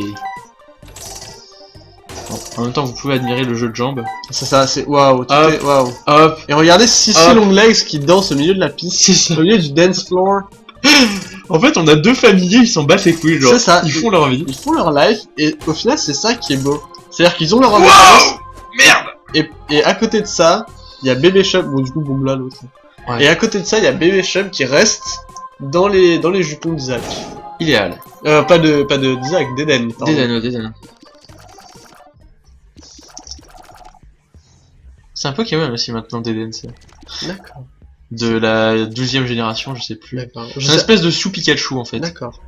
Bon, en même temps, vous pouvez admirer le jeu de jambes. C'est ça, c'est waouh, tout Hop. est waouh. Hop. Et regardez Sissi Hop. Longlegs qui danse au milieu de la piste, C'est ça. au milieu du dance floor. En fait, on a deux familiers, ils s'en battent les couilles, genre. C'est ça. Ils font leur vie. Ils font leur life et au final c'est ça qui est beau. C'est-à-dire qu'ils ont leur Wow. indépendance Merde. et à côté de ça, il y a Bébé Shop, bon du coup bombe là l'autre. Ouais. Et à côté de ça, il y a Bébé Shop qui reste dans les jupons d'Isaac. Idéal. Pas de d'Isaac, d'Eden. pardon. Dédane. C'est un Pokémon aussi maintenant, Dédane, c'est. D'accord. De la 12e génération, je sais plus. D'accord. C'est une espèce de sous Pikachu en fait. D'accord.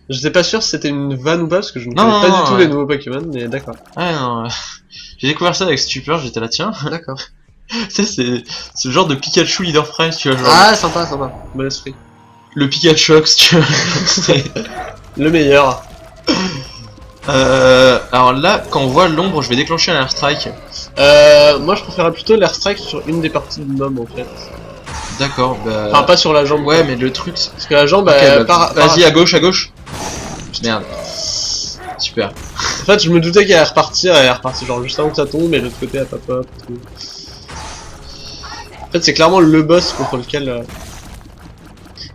J'étais pas sûr si c'était une vanne ou pas parce que je ne Non, connais pas non, du tout ouais. les nouveaux Pokémon, mais d'accord. Ah non, j'ai découvert ça avec stupeur, j'étais là, tiens. D'accord. Tu sais, c'est le genre de Pikachu leader price, tu vois, genre. Ah sympa, sympa. Bon esprit. Le Pikachox, tu vois. C'est- Le meilleur. alors là, quand on voit l'ombre, je vais déclencher un airstrike. Moi je préférais plutôt l'airstrike sur une des parties du mob en fait. D'accord, bah. Enfin pas sur la jambe. Ouais, mais le truc. Parce que la jambe, Ok, elle bah, vas-y, à gauche, à gauche. Merde. Super. En fait, je me doutais qu'elle allait repartir, elle est repartie genre juste avant que ça tombe, et de l'autre côté, elle pop-up. Tout. En fait, c'est clairement le boss contre lequel.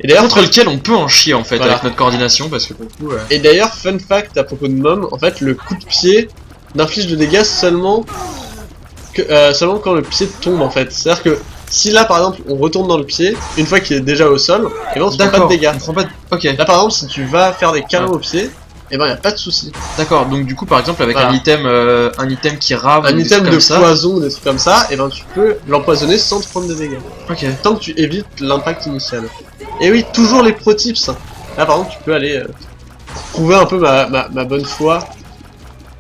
Et d'ailleurs, Contre lequel on peut en chier en fait Voilà. avec notre coordination parce que pour le coup. Et d'ailleurs, fun fact à propos de Mom, en fait, le coup de pied n'inflige de dégâts seulement seulement quand le pied tombe en fait. C'est-à-dire que si là, par exemple, on retourne dans le pied, une fois qu'il est déjà au sol, et ben on se prend pas de dégâts. On prend pas de... Ok. Là, par exemple, si tu vas faire des câlins au pied, et ben y a pas de souci. D'accord. Donc du coup, par exemple, avec Voilà. un item qui rave, Un ou des item trucs de comme ça. poison, des trucs comme ça, et ben tu peux l'empoisonner sans te prendre de dégâts. Ok. Tant que tu évites l'impact initial. Et oui, toujours les pro tips. Là par contre tu peux aller prouver un peu ma bonne foi.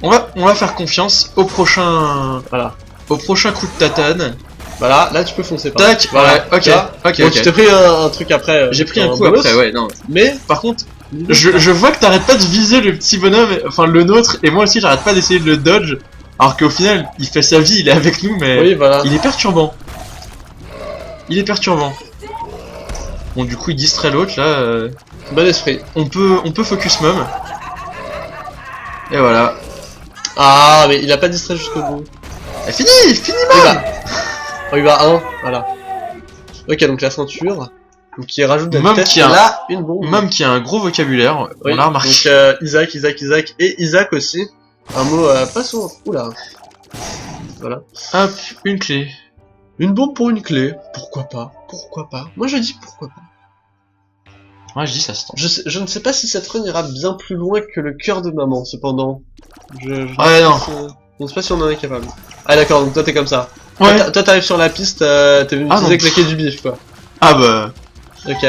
On va faire confiance au prochain... Voilà. Au prochain coup de tatane. Voilà, là tu peux foncer par Tac, voilà, ouais, ok, là. ok, Bon, ok. tu t'es pris un truc après. J'ai pris un coup bolos, après, ouais, non. Mais, Par contre, je vois que t'arrêtes pas de viser le petit bonhomme, enfin le nôtre, et moi aussi j'arrête pas d'essayer de le dodge, alors qu'au final, il fait sa vie, il est avec nous, mais oui, voilà. il est perturbant. Il est perturbant. Bon, du coup, il distrait l'autre, là, Bon esprit. on peut focus mum. Et voilà. Ah, mais il a pas distrait jusqu'au bout. Et fini Oui, bah. Oh, il va 1, voilà. Ok, donc la ceinture. Donc il rajoute de la Mum vitesse. qui a- Là, une bombe. Mum qui a un gros vocabulaire, Oui, on l'a remarqué. donc Isaac et Isaac aussi. Un mot pas souvent. Oula. Voilà. Hop, une clé. Une bombe pour une clé. Pourquoi pas? Pourquoi pas? Moi je dis pourquoi pas. Ouais, je dis ça se tente. Je ne sais pas si cette run ira bien plus loin que le cœur de maman, cependant. Je Ouais, ne sais pas non. je ne sais pas si on en est capable. Ah d'accord, donc toi t'es comme ça. Ouais. Toi t'arrives sur la piste, t'es venu Ah, utiliser non. claquer du bif quoi. Ah bah... Ok.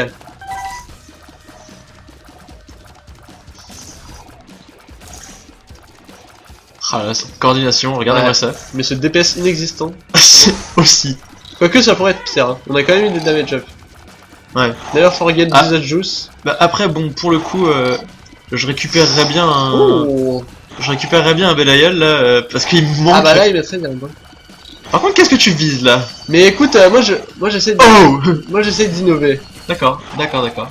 Ah là, cette coordination, regardez-moi Ouais. ça. Mais ce DPS inexistant. C'est aussi. Quoique ça pourrait être pire, hein. On a quand même eu des damage up. Ouais. D'ailleurs, forget Ah. Desert Juice. Bah après, bon, pour le coup, je récupérerais bien un... Oh. Je récupérerais bien un Belial, là, parce qu'il me manque... Ah bah là, il mettrait bien. Hein. Par contre, qu'est-ce que tu vises, là? Mais écoute, moi j'essaie de... Oh Moi j'essaie d'innover. D'accord, d'accord, d'accord.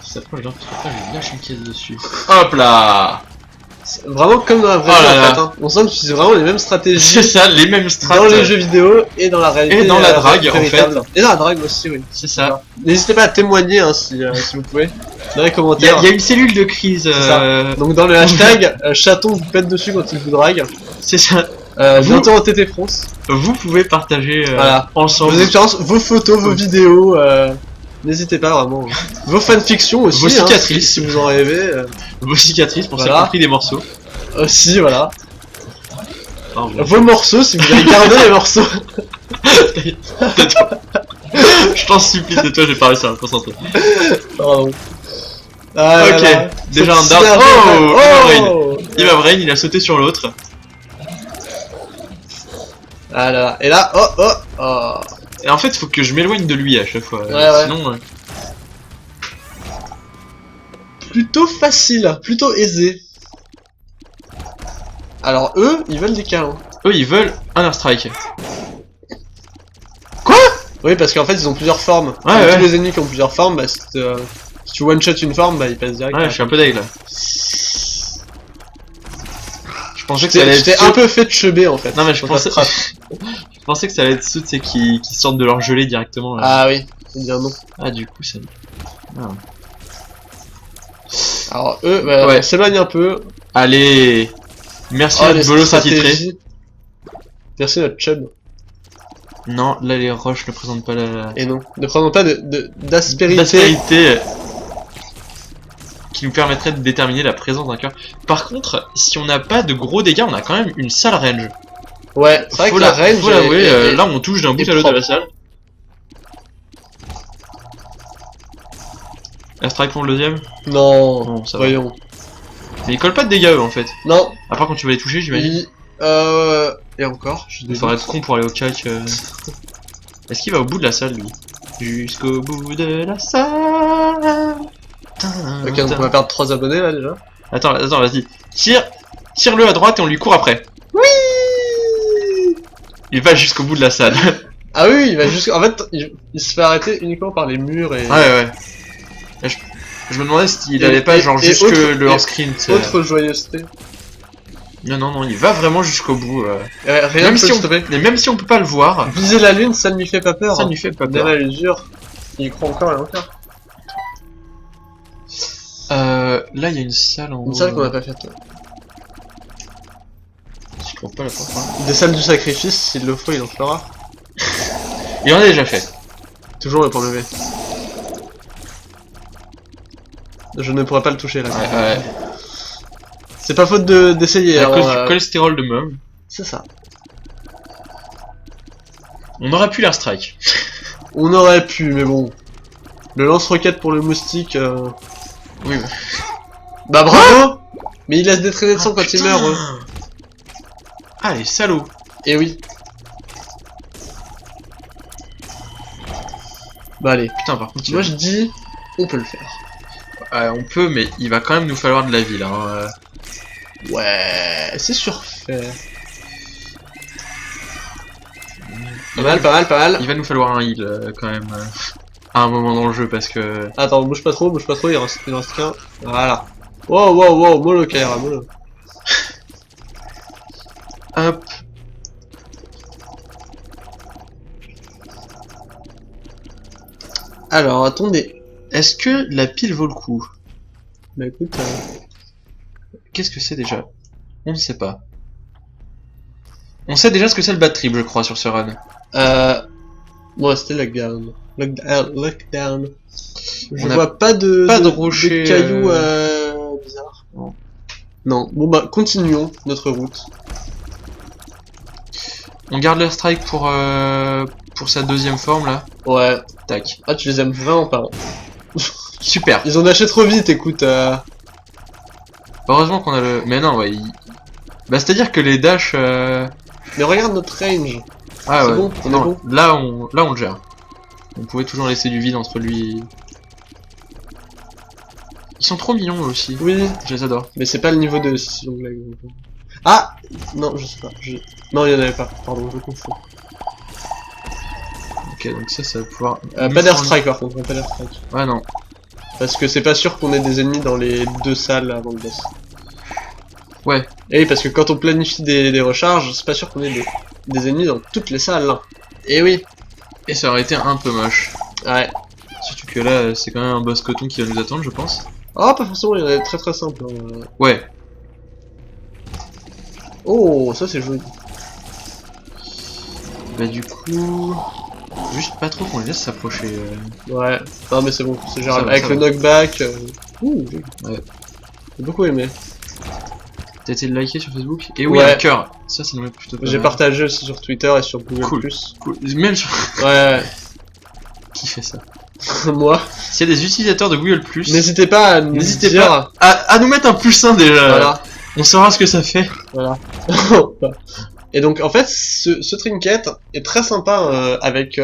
Si ça prend les gens, parce qu'après, je lâche une caisse dessus. Hop là! C'est vraiment comme dans la vraie Oh vie là en là. fait. Hein. On sent que tu utilises vraiment les mêmes C'est stratégies ça, les mêmes strats. dans les jeux vidéo et dans la réalité. Et dans la drague, en véritable. Et dans la drague aussi, oui. C'est ça. N'hésitez pas à témoigner hein, si vous pouvez. Dans les Il y, commentaires. a une cellule de crise. ça. Donc dans le hashtag, chaton vous pète dessus quand il vous drague. C'est ça. Vous- Bientôt en TT France. Vous pouvez partager Voilà. ensemble Vos expériences, vos photos, vos vidéos. N'hésitez pas vraiment. Vos fanfictions aussi. Vos hein, cicatrices. si vous en rêvez. vos cicatrices pour Voilà. ceux qui ont pris des morceaux. Aussi, voilà. Oh, bon. Vos morceaux, si vous avez gardé les morceaux. Je t'en supplie, de toi, j'ai pas réussi à me concentrer. Pardon. Ah, Ok, voilà. déjà Cette un dart. synergie, Oh, en fait. oh Il va brain, il a sauté sur l'autre. Ah là là. Et là, oh. Et en fait, faut que je m'éloigne de lui à chaque fois. Ouais. Sinon, Plutôt facile, plutôt aisé. Alors eux, ils veulent des câlins. eux, ils veulent un airstrike. Oui, parce qu'en fait, ils ont plusieurs formes. Ouais, Et ouais. tous les ennemis qui ont plusieurs formes, bah, si tu one-shot une forme, bah, ils passent direct. Ouais, je suis un peu deg là. Je pensais que ça allait être J'étais ceux- un peu fait de chebé en fait. Non, mais je Pour ta pensais... strat. je pensais que ça allait être ceux, tu sais, qui sortent de leur gelée directement. Là. Ah oui, faut dire non. Ah, du coup, ça... Alors eux, bah, Ouais. on s'éloigne un peu. Allez. Merci Oh, à les notre bolos attitré. stratégies. Merci notre chub. Non, là, les roches ne présentent pas la... Et non, ne prenons pas d'aspérité. d'aspérité qui nous permettrait de déterminer la présence d'un cœur. Par contre, si on n'a pas de gros dégâts, on a quand même une sale range. Ouais, c'est vrai Faut que la range. faut l'avouer, est- là on touche d'un bout est à l'autre de la propre. salle. Airstrike pour le deuxième. Non, Non, ça va. voyons. Mais ils collent pas de dégâts eux en fait. Non, À part quand tu vas les toucher, j'imagine. Et encore, je Il faudrait être con pour aller au cac. Est-ce qu'il va au bout de la salle lui? Jusqu'au bout de la salle. Ok, donc on va perdre 3 abonnés là déjà. Attends, vas-y. Tire-le à droite et on lui court après. Oui. Il va jusqu'au bout de la salle. Ah oui, il va jusqu'à. En fait, il se fait arrêter uniquement par les murs et. Ouais. Et je me demandais s'il Et- allait pas genre et jusque autre- le et hors-screen. tu sais. Autre joyeuseté. Non, il va vraiment jusqu'au bout. Rien Même ne si, peut on... le stopper. mais même si on peut pas le voir, Viser la lune, ça ne lui fait pas peur. ça ne lui fait pas Dès peur. la l'usure, il y croit encore et encore. Là il y a une salle en haut. Une salle qu'on a pas faite. Je trouve pas la porte. Hein. Des salles du sacrifice, s'il le faut, il en fera. Il en a déjà fait. Toujours le point levé. Je ne pourrais pas le toucher là. Ouais. C'est pas faute d'essayer. À hein, cause du cholestérol de Mum. C'est ça. On aurait pu l'airstrike. On aurait pu, mais bon. Le lance-roquette pour le moustique... Oui. Bah bravo. Mais il laisse des traînées de sang quand il meurt. Ah, les salauds. Et oui. Bah allez. Putain, par contre, Moi je dis... On peut le faire. on peut, mais il va quand même nous falloir de la ville. Hein. Ouais, c'est surfait. Pas mal, pas mal, pas mal. Il va nous falloir un heal quand même à un moment dans le jeu parce que. Attends, bouge pas trop, il reste qu'un. Voilà. Wow, wow, wow, mollo Kaira, mollo. Hop. Alors, attendez. Est-ce que la pile vaut le coup? Bah écoute, Qu'est-ce que c'est déjà? On ne sait pas. On sait déjà ce que c'est le bad trip, je crois, sur ce run. bon, c'était lockdown. Lockdown. Je On a vois pas de rocher, de cailloux bizarres. Non. Non. Bon bah, continuons notre route. On garde l'airstrike pour sa deuxième forme là. Ouais. Tac. Ah, tu les aimes vraiment pas. Super. Ils ont lâché trop vite, écoute. Heureusement qu'on a le. Mais non, ouais. Bah c'est-à-dire que les dash. Mais regarde notre range. Ah C'est ouais. bon, on est Non, bon. là on le gère. On pouvait toujours laisser du vide entre lui. Ils sont trop mignons eux aussi. Oui, Je les adore. mais c'est pas le niveau de Scission Blague. Ah. Non, je sais pas. Non, il y en avait pas. Pardon, je confonds. Ok, donc ça va pouvoir. Pas d'airstrike par contre, pas d'airstrike. Ouais, non. Parce que c'est pas sûr qu'on ait des ennemis dans les deux salles avant le boss. Ouais. Et oui, parce que quand on planifie des recharges, c'est pas sûr qu'on ait des ennemis dans toutes les salles. Et oui. Et ça aurait été un peu moche. Ouais. Surtout que là, c'est quand même un boss coton qui va nous attendre, je pense. Oh, pas forcément, il y en a très très simple. Hein. Ouais. Oh, ça c'est joli. Bah du coup... Juste pas trop qu'on les laisse s'approcher. Ouais. Non mais c'est bon, c'est gérable. va, Avec ça le va. knockback. Ouh, joli. Ouais. J'ai beaucoup aimé. T'as été liké sur Facebook? Et oui, Ouais. un cœur. Ça nous met plutôt pas J'ai mal. partagé aussi sur Twitter et sur Google+. Cool. Cool. Même sur... Ouais. Qui fait ça? Moi. S'il y a des utilisateurs de Google+, N'hésitez pas à nous n'hésitez dire... pas à nous mettre un +1 déjà. Voilà. On saura ce que ça fait. Voilà. Et donc en fait ce trinket est très sympa avec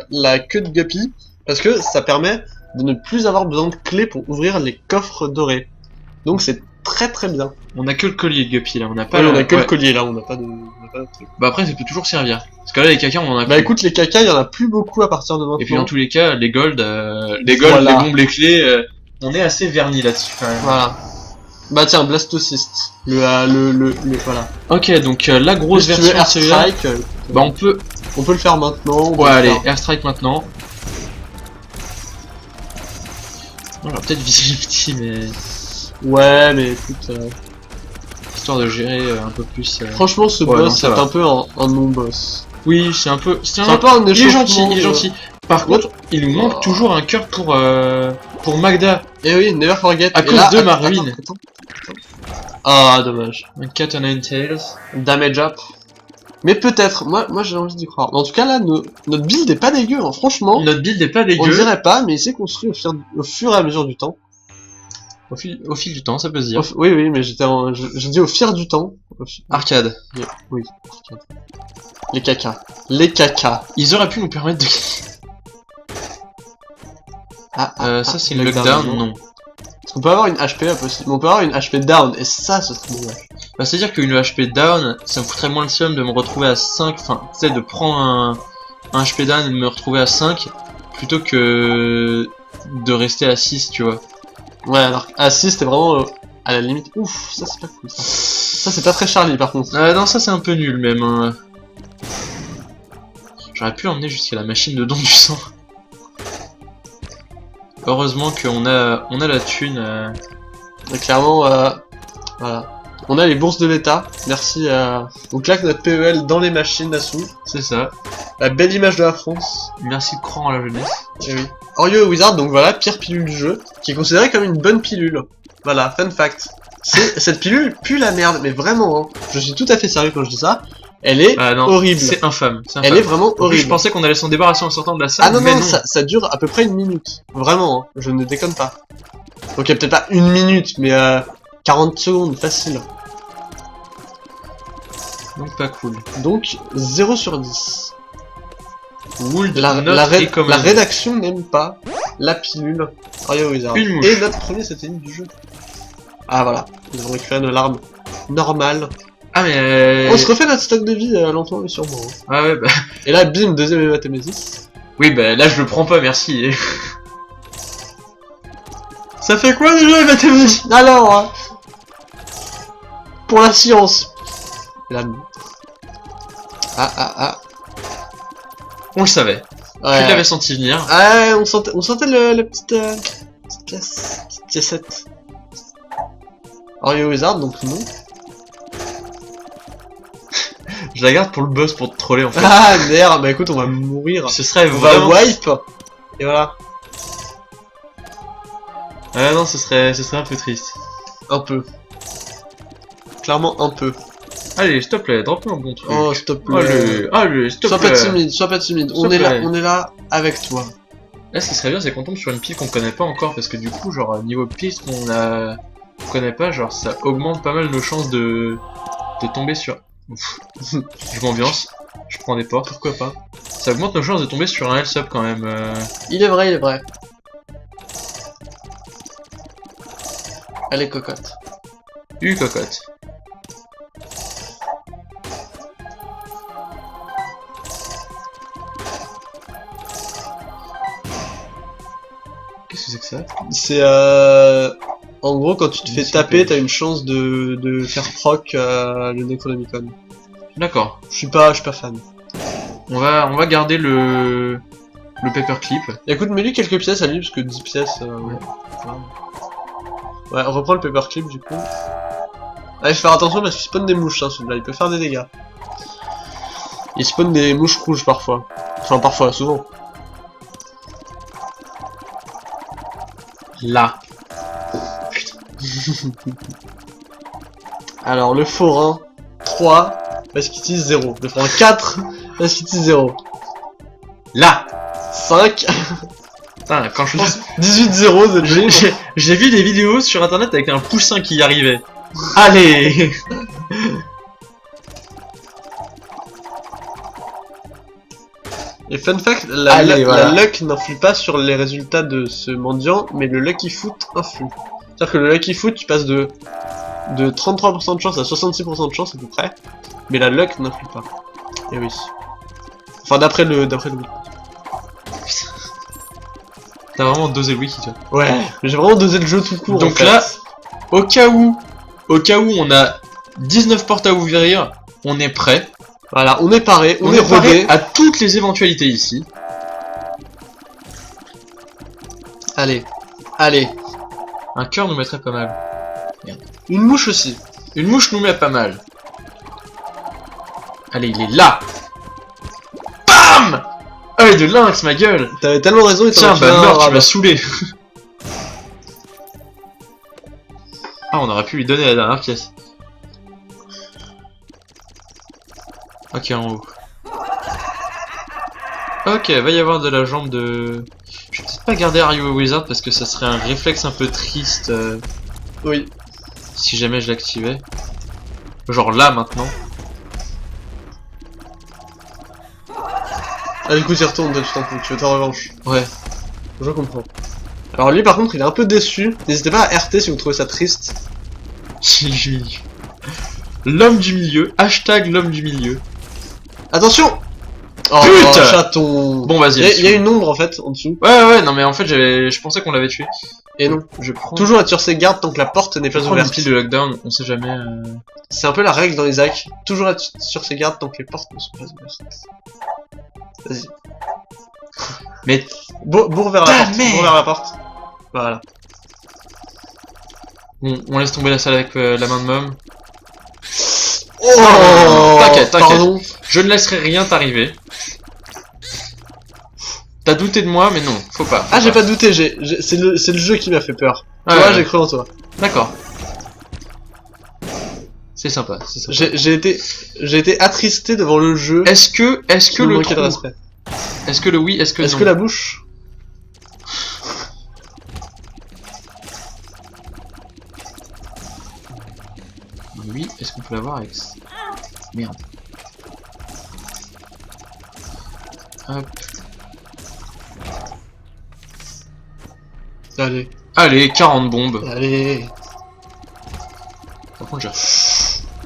la queue de Guppy parce que ça permet de ne plus avoir besoin de clés pour ouvrir les coffres dorés. Donc c'est très très bien. On a que le collier de Guppy là, on n'a pas Ouais, le... on a que le ouais. collier là, on n'a pas de truc. Bah après ça peut toujours servir. Parce que là les caca on en a Bah plus. écoute, les caca, il y en a plus beaucoup à partir de maintenant. Et puis dans tous les cas, les golds, les Voilà. bombes, les clés, on est assez vernis là-dessus quand même. Voilà. Bah tiens, Blastocyst. Voilà. Ok, donc la grosse Si tu veux version de celui-là, Airstrike, bah on peut le faire maintenant. on peut Ouais, le allez, faire. airstrike maintenant. On va peut-être viser le petit, mais Ouais, mais écoute... histoire de gérer un peu plus. Franchement, ce Ouais, boss, non, ça c'est va. un peu un non-boss. Oui, c'est un peu. C'est un peu un Il est échauffement. gentil, il est gentil. Par contre, il nous manque toujours un cœur pour Magda. Et oui, never forget. À Et cause là, de ma attends, ruine. attends. Ah, dommage. Un cat and nine tails. Damage up. Mais peut-être, moi j'ai envie d'y croire. Mais en tout cas, là, notre build est pas dégueu, hein. Franchement. Notre build est pas On dégueu. dirait pas, mais il s'est construit au fur et à mesure du temps. Au fil du temps, ça peut se dire. Oui, mais j'ai dit au fur du temps. Arcade. Oui. Les caca. Les caca. Ils auraient pu nous permettre de. Ça c'est le lockdown, non. On peut avoir une HP up aussi, mais on peut avoir une HP down, et ça, ce serait dommage. Bah, c'est-à-dire qu'une HP down, ça me foutrait moins le seum de me retrouver à 5, enfin, tu sais, de prendre un HP down et de me retrouver à 5, plutôt que de rester à 6, tu vois. Ouais, alors, à 6, c'était vraiment à la limite. Ouf, ça c'est pas cool, ça. Ça, c'est pas très Charlie, par contre. Non, ça c'est un peu nul, même. Hein. J'aurais pu l'emmener jusqu'à la machine de don du sang. Heureusement qu'on a la thune. Et clairement, voilà. On a les bourses de l'État. Merci à... On claque notre PEL dans les machines à sous. C'est ça. La belle image de la France. Merci Cran à la jeunesse. Et oui. Oreo Wizard, donc voilà, pire pilule du jeu, qui est considérée comme une bonne pilule. Voilà, fun fact. Cette pilule pue la merde, mais vraiment, hein. Je suis tout à fait sérieux quand je dis ça. Elle est Ah non, horrible. c'est infâme. C'est Elle infâme. est vraiment En plus, je horrible. pensais qu'on allait s'en débarrasser en sortant de la salle, Ah non, mais non, non. ça dure à peu près 1 minute. Vraiment, hein, je ne déconne pas. Ok, peut-être pas 1 minute, mais 40 secondes, facile. Donc pas cool. Donc, 0 sur 10. Would La not recommend. rédaction n'aime pas la pilule Mario Wizard. Une mouche. Et notre premier satellite du jeu. Ah voilà, nous avons récupéré nos larmes normales. Ah mais... On se refait notre stock de vie lentement mais sûrement. Hein. Ah ouais, bah... Et là, bim, deuxième hématémésis. Oui, bah là je le prends pas, merci. Ça fait quoi déjà les mathématiques? Alors, hein, pour la science. Là, ah. On le savait. Ouais. Tu l'avais senti venir. Ah, on sentait la petite piècette. Mario Wizard, donc non. Je la garde pour le boss, pour te troller en fait. Ah merde, bah écoute, on va mourir. Ce serait On va vraiment... wipe. Et voilà, Ah non, ce serait un peu triste. un peu. Clairement un peu. Allez, s'il te plaît, drop-moi un bon truc. Oh, s'il te plaît. Allez, s'il te Sois plaît. pas timide. S'il te plaît. On est là avec toi. Là, ce qui serait bien, c'est qu'on tombe sur une piste qu'on connaît pas encore, parce que du coup, genre, niveau piste qu'on connaît pas, genre, ça augmente pas mal nos chances de tomber sur... Ouf. Je m'ambiance, je prends des portes, pourquoi pas. Ça augmente nos chances de tomber sur un L-sub quand même. Il est vrai. Elle est cocotte. Cocotte. Qu'est-ce que c'est que ça? C'est en gros quand tu te fais taper, t'as une chance de faire proc le Necronomicon. D'accord. Je suis pas fan. On va garder le paperclip. Écoute, mets-lui quelques pièces à lui parce que 10 pièces. Ouais. Ouais, on reprend le paperclip du coup. Ah, il faut faire attention parce qu'il spawn des mouches, hein, celui-là, il peut faire des dégâts. Il spawn des mouches rouges parfois. Enfin, parfois, souvent. Là. Alors, le forain, 3, parce qu'il utilise 0. Le forain 4, parce qu'il utilise 0. Là. 5, Putain, quand je pense... 18-0, ZG. J'ai vu des vidéos sur internet avec un poussin qui y arrivait. Allez. Et fun fact, Allez, voilà. la luck n'influe pas sur les résultats de ce mendiant, mais le lucky foot influe. C'est-à-dire que le lucky foot, tu passes de 33% de chance à 66% de chance à peu près, mais la luck n'influe pas. Et oui. Enfin, d'après le wiki. T'as vraiment dosé le wiki, toi. Ouais, j'ai vraiment dosé le jeu tout court. Donc en fait. là, au cas où on a 19 portes à ouvrir, on est prêt. Voilà, on est paré, on est paré rodé. à toutes les éventualités ici. Allez. Un cœur nous mettrait pas mal. Une mouche aussi. Une mouche nous met pas mal. Allez, il est là. BAM! Œil de lynx, ma gueule. T'avais tellement raison, et Tiens, bah meurs, tu m'as saoulé. Ah, on aurait pu lui donner la dernière pièce. Ok, en haut. Ok, va y avoir de la jambe de... Je vais peut-être pas garder Mario Wizard parce que ça serait un réflexe un peu triste Oui. si jamais je l'activais. Genre là, maintenant. Ah, du coup, tu retournes, tu t'en fous, tu veux ta revanche. Ouais. Je comprends. Alors lui, par contre, il est un peu déçu. N'hésitez pas à RT si vous trouvez ça triste. L'homme du milieu. Hashtag l'homme du milieu. Attention! Oh, Putain! chaton! Bon, vas-y. Il y a une ombre, en fait, en dessous. Ouais, non, mais en fait, je pensais qu'on l'avait tué. Et non. Je prends... Toujours être sur ses gardes tant que la porte n'est Je vais pas prendre une ouverte. pile de lockdown, on sait jamais... C'est un peu la règle dans les hacks. Toujours être sur ses gardes tant que les portes ne sont pas ouvertes. Vas-y. Mais... Bourre vers la porte. merde. Bourre vers la porte. Voilà. On laisse tomber la salle avec la main de Mom. Oh! T'inquiète. Pardon. Je ne laisserai rien t'arriver. T'as douté de moi, mais non, faut pas. Ah, j'ai pas douté, c'est le jeu qui m'a fait peur. Ah, Tu vois, ouais. j'ai cru en toi. D'accord. C'est sympa, c'est sympa. J'ai été attristé devant le jeu. Est-ce que qui me le manquait de trou... respect. Est-ce que le oui, est-ce que Est-ce non? que la bouche? Oui, est-ce qu'on peut l'avoir avec... Merde. Hop. Allez. Allez, 40 bombes. Allez. Par contre, j'ai...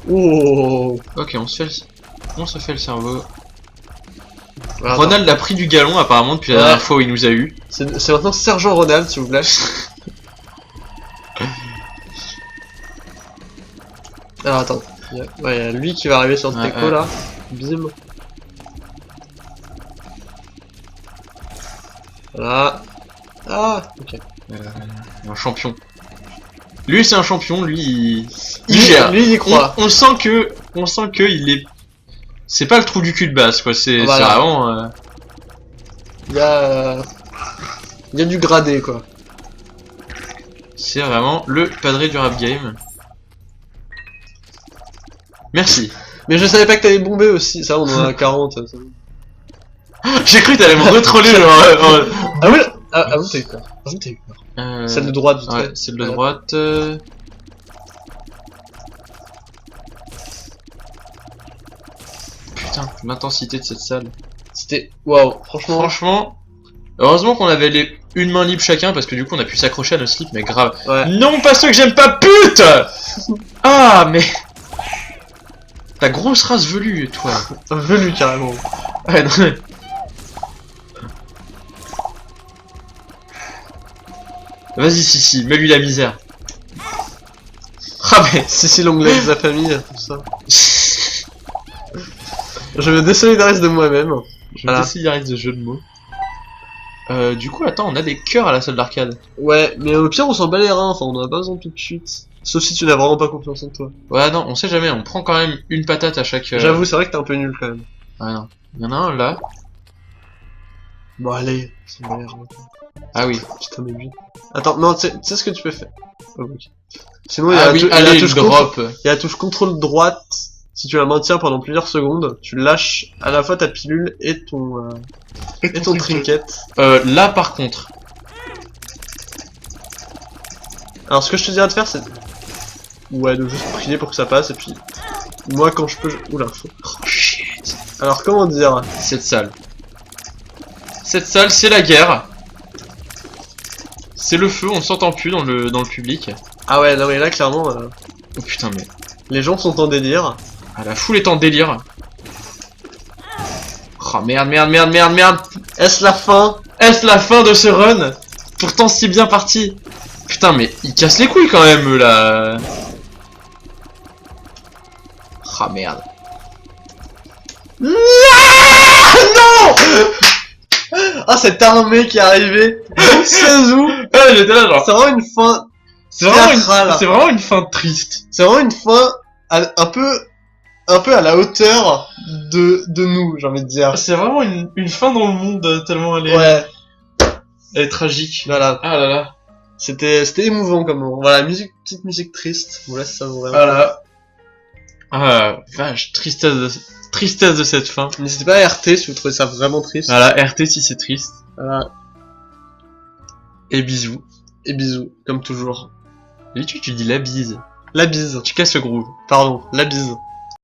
Oh. Ok, on se fait le cerveau. Voilà, Ronald a pris du galon apparemment depuis la dernière fois où il nous a eu. c'est maintenant Sergent Ronald, s'il vous plaît. Alors attends. Il y a lui qui va arriver sur le teco là. Bim. Voilà. Ah, ok. Un champion. Lui c'est un champion, lui il gère. Lui il y croit. On sent que il est... C'est pas le trou du cul de base quoi, c'est Voilà. vraiment... Il y a du gradé quoi. C'est vraiment le padré du rap game. Merci. Mais je savais pas que t'allais bomber aussi. Ça, on en a 40. Ça. J'ai cru que t'allais me retroller genre... Ah oui. Ah oui, t'as eu peur. Ah oui, t'as eu peur. Celle de droite, vite Ouais, fait. celle de droite... Putain, l'intensité de cette salle. C'était waouh. Franchement. Franchement, heureusement qu'on avait une main libre chacun parce que du coup on a pu s'accrocher à nos slips, mais grave. Ouais. Non, pas ceux que j'aime pas, pute. Ah, mais... Ta grosse race velue, toi. Velu carrément. Ouais, non, mais... Vas-y, si, mets-lui la misère. Ah, mais... Si l'onglet de sa famille, tout ça. Je me désolidarise de moi-même. Je me désolidarise de jeu de mots. Du coup, attends, on a des cœurs à la salle d'arcade. Ouais, mais au pire, on s'en bat les reins. Enfin, on en a pas besoin tout de suite. Sauf si tu n'as vraiment pas confiance en toi. Ouais, non, on sait jamais, on prend quand même une patate à chaque... J'avoue, c'est vrai que t'es un peu nul quand même. Ouais, non. Il y en a un là. Bon, allez. C'est une galère, Ah oui. putain, mais lui. Attends, non, tu sais ce que tu peux faire. Oh, ok. Sinon, Ah oui, allez, il y a le touche drop. il y a la touche contrôle droite. Si tu la maintiens pendant plusieurs secondes, tu lâches à la fois ta pilule et ton trinket. Là par contre. Alors ce que je te dirais de faire, c'est ouais, de juste prier pour que ça passe et puis moi quand je peux, oula, faut... Oh shit. Alors comment dire? Cette salle. Cette salle, c'est la guerre. C'est le feu, on s'entend plus dans le public. Ah ouais, non mais là clairement, Oh putain, mais... les gens sont en délire. Ah, la foule est en délire. Oh merde. Est-ce la fin? Est-ce la fin de ce run? Pourtant si bien parti. Putain, mais ils cassent les couilles quand même, eux, là. Ah merde. Non! Ah, cette armée qui est arrivée 16 août. Ouais, j'étais là genre... C'est vraiment une fin. C'est vraiment, théâtrale. c'est vraiment une fin triste. C'est vraiment une fin un peu à la hauteur de nous, j'ai envie de dire. C'est vraiment une fin dans le monde, tellement elle est, Ouais, elle est tragique. voilà. Ah là là. C'était émouvant comme moment. Voilà, petite musique triste. On vous laisse savourer. Voilà. Ah, vache, tristesse de cette fin. N'hésitez pas à RT si vous trouvez ça vraiment triste. Voilà, RT si c'est triste. Voilà. Et bisous. Et bisous, comme toujours. D'habitude, tu dis la bise. La bise. Tu casses le groove. Pardon, la bise.